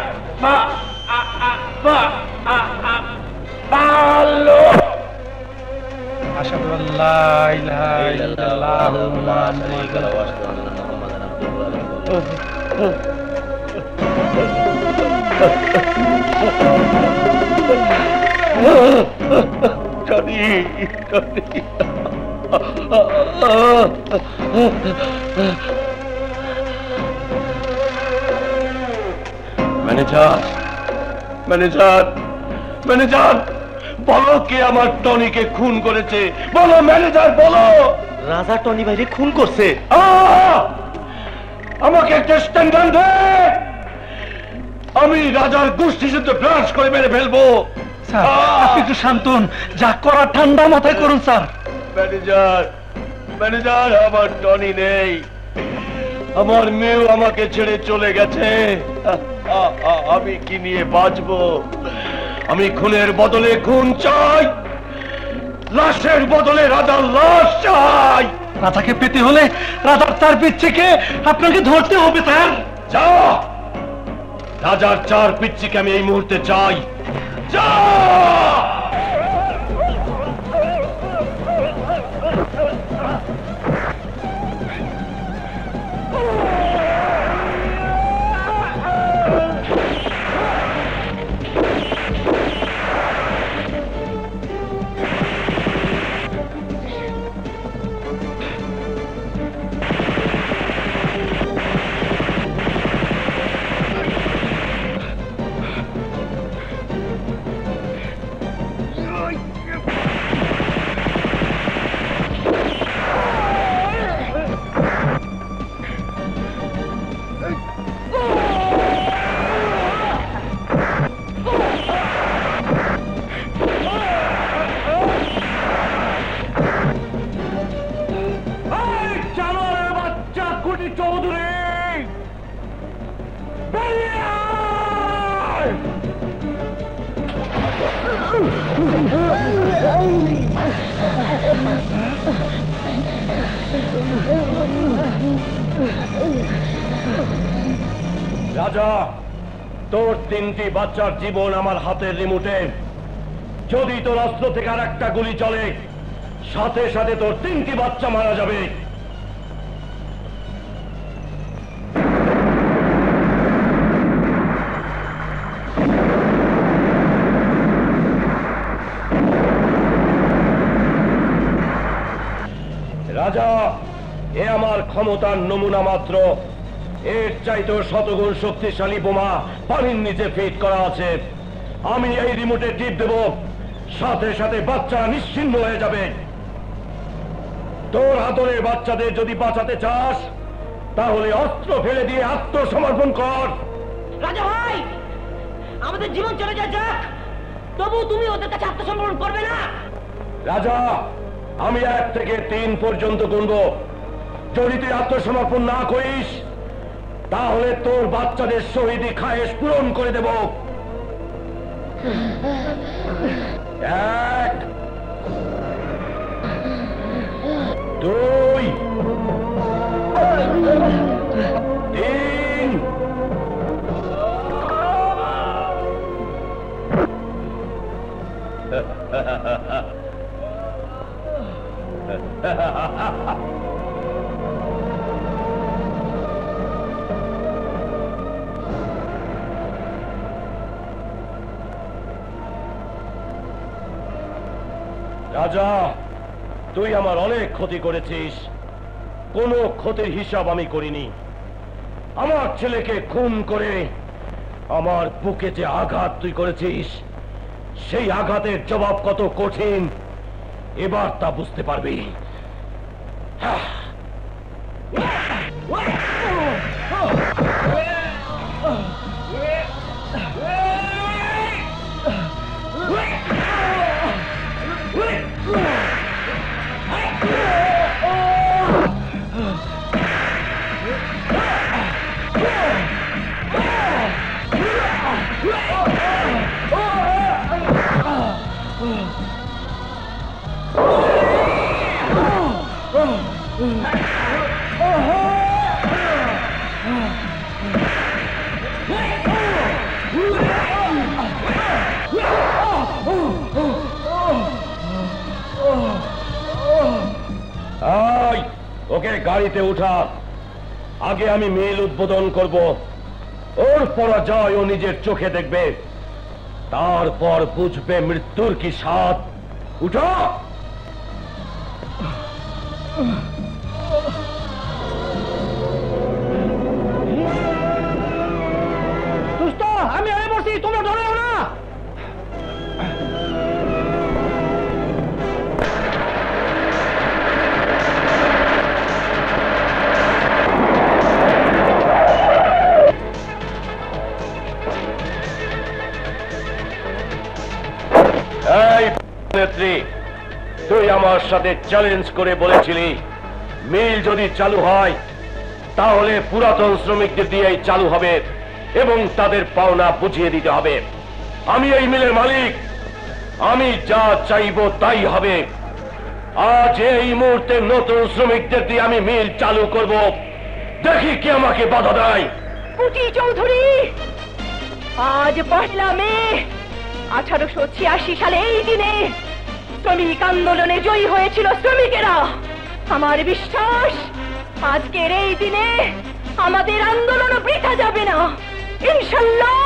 ভালো। আশহাদু আল্লা ইলাহা ইল্লাল্লাহ মুহাম্মাদুর ম্যানেজার, বলো কে আমার টনিকে খুন করেছে? বলো ম্যানেজার, বলো। রাজা টনি ভাইরে খুন করছে। আমাকে একটা স্ট্যান্ডার্ড দে, আমি রাজার গোষ্ঠী সাথে ব্রাশ করে মেরে ফেলবো। স্যার আপনি একটু শান্তন, যা করার ঠান্ডা মাথায় করুন স্যার। ম্যানেজার, আমার টনি নেই, আমার মেয়েও আমাকে ছেড়ে চলে গেছে। আমি কি নিয়ে বাঁচবো? আমি খুনের বদলে খুন চাই, লাশের বদলে রাজার লাশ চাই। রাজাকে পেতে হলে রাজার চার পিচ্ছিকে আপনাকে ধরতে হবে স্যার। যা, রাজার চার পিচ্ছিকে আমি এই মুহূর্তে চাই। যা! রাজা, তোর তিনটি বাচ্চার জীবন আমার হাতের রিমোটে। যদি তোর অস্ত্র থেকে আর একটা গুলি চলে, সাথে সাথে তোর তিনটি বাচ্চা মারা যাবে। রাজা, এ আমার ক্ষমতার নমুনা মাত্র। এর চাইতেও শতগুণ শক্তিশালী বোমা পানির নিচে ফিট করা আছে। আমি এই রিমোটে টিপ দেব, সাথে সাথে বাচ্চারা নিশ্চিহ্ন হয়ে যাবে। তোর হাতরে বাচ্চাদের যদি বাঁচাতে চাস, তাহলে অস্ত্র ফেলে দিয়ে আত্মসমর্পণ কর। রাজা ভাই, আমাদের জীবন চলে যাক, তবু তুমি ওদের কাছে আত্মসমর্পণ করবে না? রাজা, আমি 1 থেকে 3 পর্যন্ত গুনব। যদি তুই আত্মসমর্পণ না করিস, তাহলে তোর বাচ্চাদের শহীদি খায়েশ পূরণ করে দেব। 1, 2, 3। রাজা, তুই আমার অনেক ক্ষতি করেছিস, কোনো ক্ষতির হিসাব আমি করিনি। আমার ছেলেকে খুন করে আমার বুকে যে আঘাত তুই করেছিস, সেই আঘাতের জবাব কত কঠিন এবার তা বুঝতে পারবি। ওকে গাড়িতে উঠা, আগে আমি মিল উদ্বোধন করব, ওর পরাজয় ও নিজের চোখে দেখবে, তারপর বুঝবে মৃত্যুর কি স্বাদ। উঠো। দোস্ত আমি আগে বসি, তোমরা ধরেও না। নেত্রী, তুই আমার সাথে চ্যালেঞ্জ করে বলেছিলি মিল যদি চালু হয় তাহলে পুরাতন শ্রমিকদের দিয়েই চালু হবে এবং তাদের পাওনা বুঝিয়ে দিতে হবে। আমি এই মিলের মালিক, আমি যা চাইবো তাই হবে। আজ এই মুহূর্তে নতুন শ্রমিকদের দিয়ে আমি মিল চালু করব, দেখি কে আমাকে বাধা দেয়। পুটি চৌধুরী, আজ 1 মে 1886 সালে এই দিনে শ্রমিক আন্দোলনে জয়ী হয়েছিল শ্রমিকেরা। আমার বিশ্বাস আজকের এই দিনে আমাদের আন্দোলন বৃথা যাবে না, ইনশাল্লাহ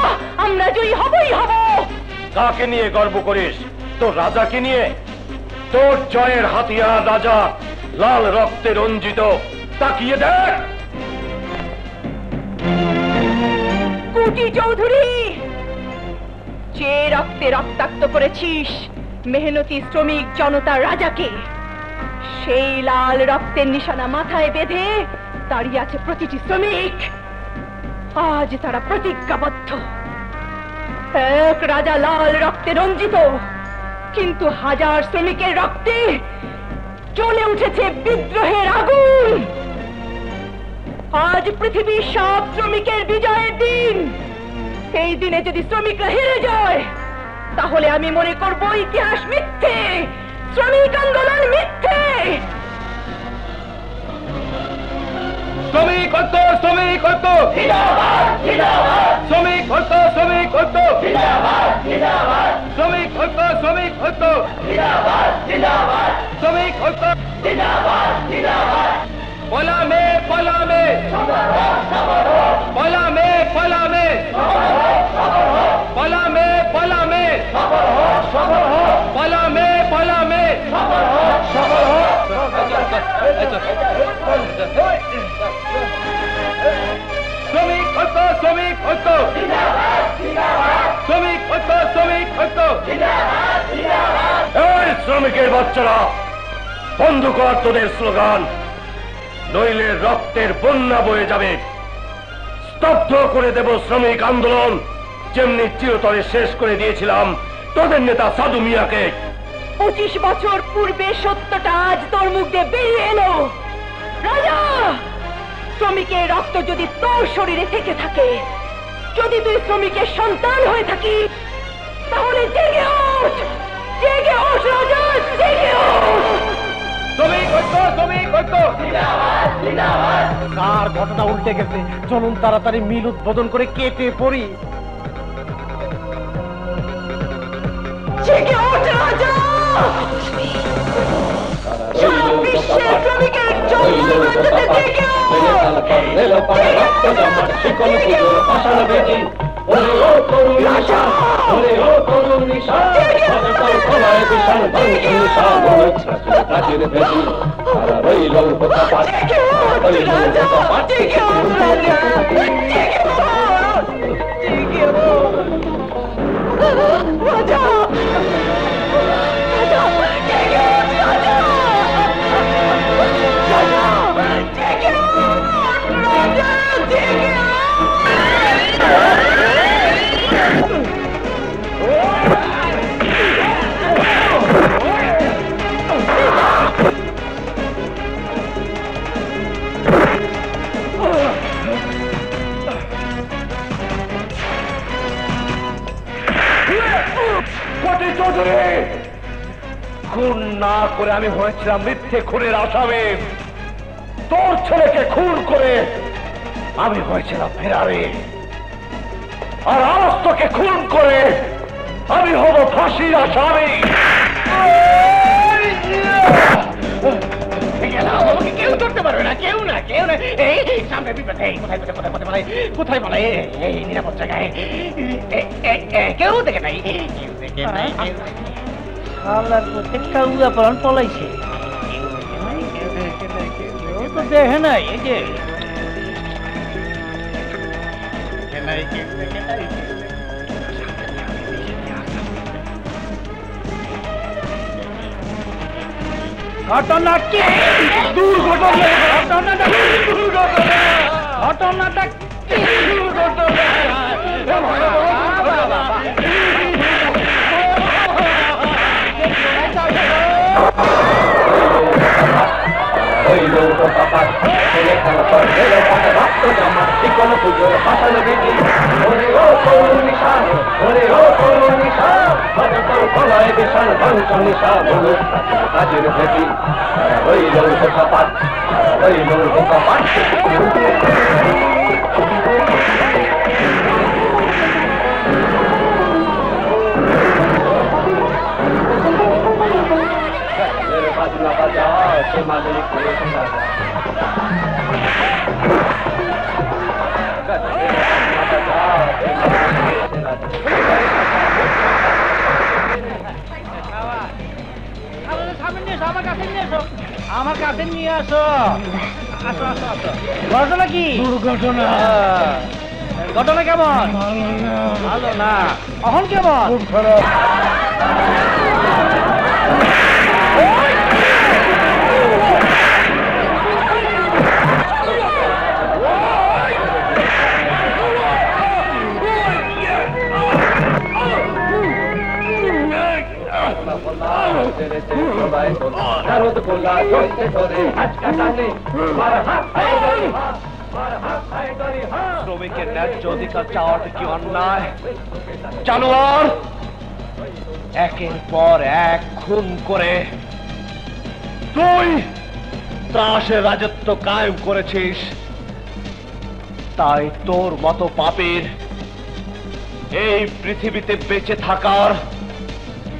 আমরা জয়ী হবই হব। কাকে নিয়ে গর্ব করিস? তোর রাজাকে নিয়ে? তোর জয়ের হাতিয়ার রাজা লাল রক্তে রঞ্জিত, তাকিয়ে দেখ। পুটি চৌধুরী, যে রক্তে রক্তাক্ত করেছিস মেহনতি শ্রমিক জনতার রাজাকে, সেই লাল রক্তের নিশানা মাথায় বেঁধে দাঁড়িয়ে আছে প্রতিটি শ্রমিক। আজ তারা প্রতিজ্ঞাবদ্ধ, এক রাজা লাল রক্তে রঞ্জিত, কিন্তু হাজার শ্রমিকের রক্তে জ্বলে উঠেছে বিদ্রোহের আগুন। আজ পৃথিবীর সব শ্রমিকের বিজয়ের দিন। এই দিনে যদি শ্রমিকরা হেরে যায় তাহলে আমি মনে করব ইতিহাস মিথ্যে, শ্রমিক আন্দোলন মিথ্যে। শ্রমিক ঐক্য, শ্রমিক ঐক্য, শ্রমিক ঐক্য, শ্রমিক ঐক্য, শ্রমিক ঐক্য, শ্রমিক ঐক্য, শ্রমিক ঐক্য। পয়লা মে, পয়লা মে, পয়লা মে, পয়লা মে, পয়লা মে, পয়লা মে, পয়লা মে, পয়লা মে। শ্রমিক ঐক্য, শ্রমিক ঐক্য, শ্রমিক ঐক্য, শ্রমিক ঐক্য। এই শ্রমিকের বাচ্চারা, বন্ধ কর তোদের স্লোগান, নইলে রক্তের বন্যা বয়ে যাবে। স্তব্ধ করে দেব শ্রমিক আন্দোলন, যেমনি চিরতরে শেষ করে দিয়েছিলাম তোদের নেতা সাধু মিয়াকে। 25 বছর পূর্বে সত্যটা আজ তোর মুখ দিয়ে বেরিয়ে এলো। রাজা, শ্রমিকের রক্ত যদি তোর শরীরে থেকে থাকে, যদি তুই শ্রমিকের সন্তান হয়ে থাকিস, তাহলে জেগে ওঠ, জেগে ওঠ রাজা, জেগে ওঠ। শ্রমিক ঐক্য, শ্রমিক ঐক্য। কার ঘটনা উল্টে গেছে, চলুন তাড়াতাড়ি মিল উদ্বোধন করে কেটে পড়ি। জেগে ওঠ রাজা, সারা বিশ্বের শ্রমিকের জন্য জেগে ওঠ। ওরে ও করুণ নিশা ওরে ও করুণ নিশা ভজতার কলায় বিশাল ভাঙছে নিশা বলে কাজের ভেদি সারা রইল কথা পাঠ রইল কথা পাঠ খুন না করে আমি হয়েছিলাম মিথ্যে খুনের আসামি তোর ছেলেকে খুন করে আমি হয়েছিলাম ফেরারি আর আরস্তকে খুন করে আমি হব ফাঁসির আসামি কেউ ধরতে পারবে না কেউ না এই সামনে বিপদ কোথায় বলে এই নিরাপদ জায়গায় কেউ দেখে নাই আল্লাহর প্রত্যেক কাউয়া পরান পলাইছে তো দেখে নাই এই যে ঘটনা কি ঘটনাটা কি আমার কাছে নিয়ে আসো ঘটনা কি দুর্ঘটনা ঘটনা কেমন ভালো না এখন কেমন খুব খারাপ শ্রমিকের ন্যায্য অধিকার চাওয়াটা কি অন্যায় জানোয়ার একের পর এক খুন করে তুই ত্রাসের রাজত্ব কায়েম করেছিস তাই তোর মতো পাপীর এই পৃথিবীতে বেঁচে থাকার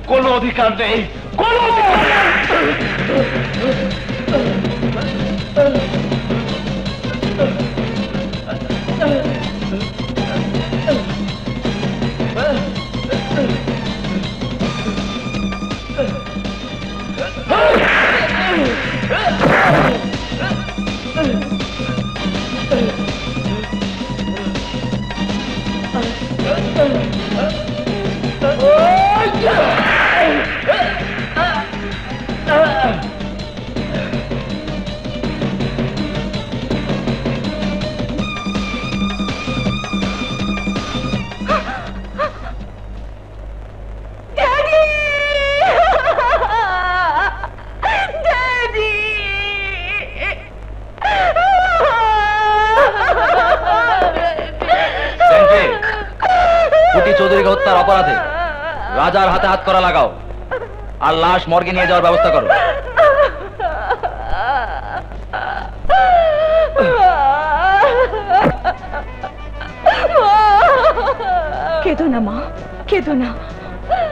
কোনো অধিকার নেই কোনো অধিকার নেই চৌধুরীকে হত্যার অপরাধে রাজার হাতে হাত করা লাগাও আর লাশ মর্গে নিয়ে যাওয়ার ব্যবস্থা করো কেঁদো না মা কেঁদো না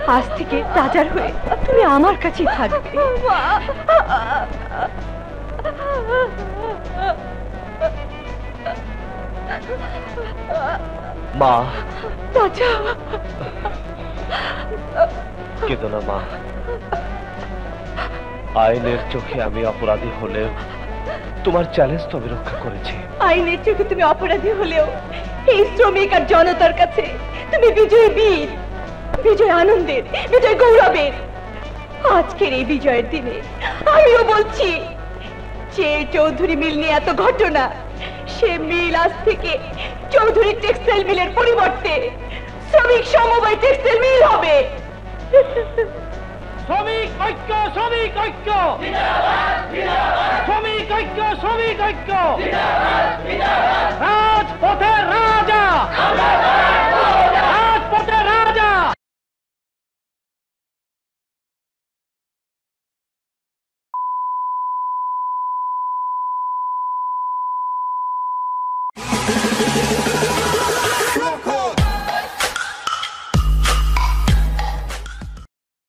আজ থেকে রাজার হয়ে তুমি আমার কাছেই থাকবে মা বাঁচা। কেঁদো না মা, আইনের চোখে আমি অপরাধী হলেও তোমার চ্যালেঞ্জ তো আমি রক্ষা করেছি। আইনের চোখে তুমি অপরাধী হলেও এই শ্রমিক আর জনতার কাছে তুমি বিজয় বীর, বিজয় আনন্দের, বিজয় গৌরবের। আজকের এই বিজয়ের দিনে আমিও বলছি, যে চৌধুরী মিল নিয়ে এত ঘটনা, সে মিল আজ থেকে চৌধুরী টেক্সটাইল মিলের পরিবর্তে শ্রমিক সমবায় টেক্সটাইল মিল হবে। শ্রমিক ঐক্য, শ্রমিক ঐক্য, শ্রমিক ঐক্য, শ্রমিক ঐক্য, রাজপথের রাজা, রাজপথের রাজা।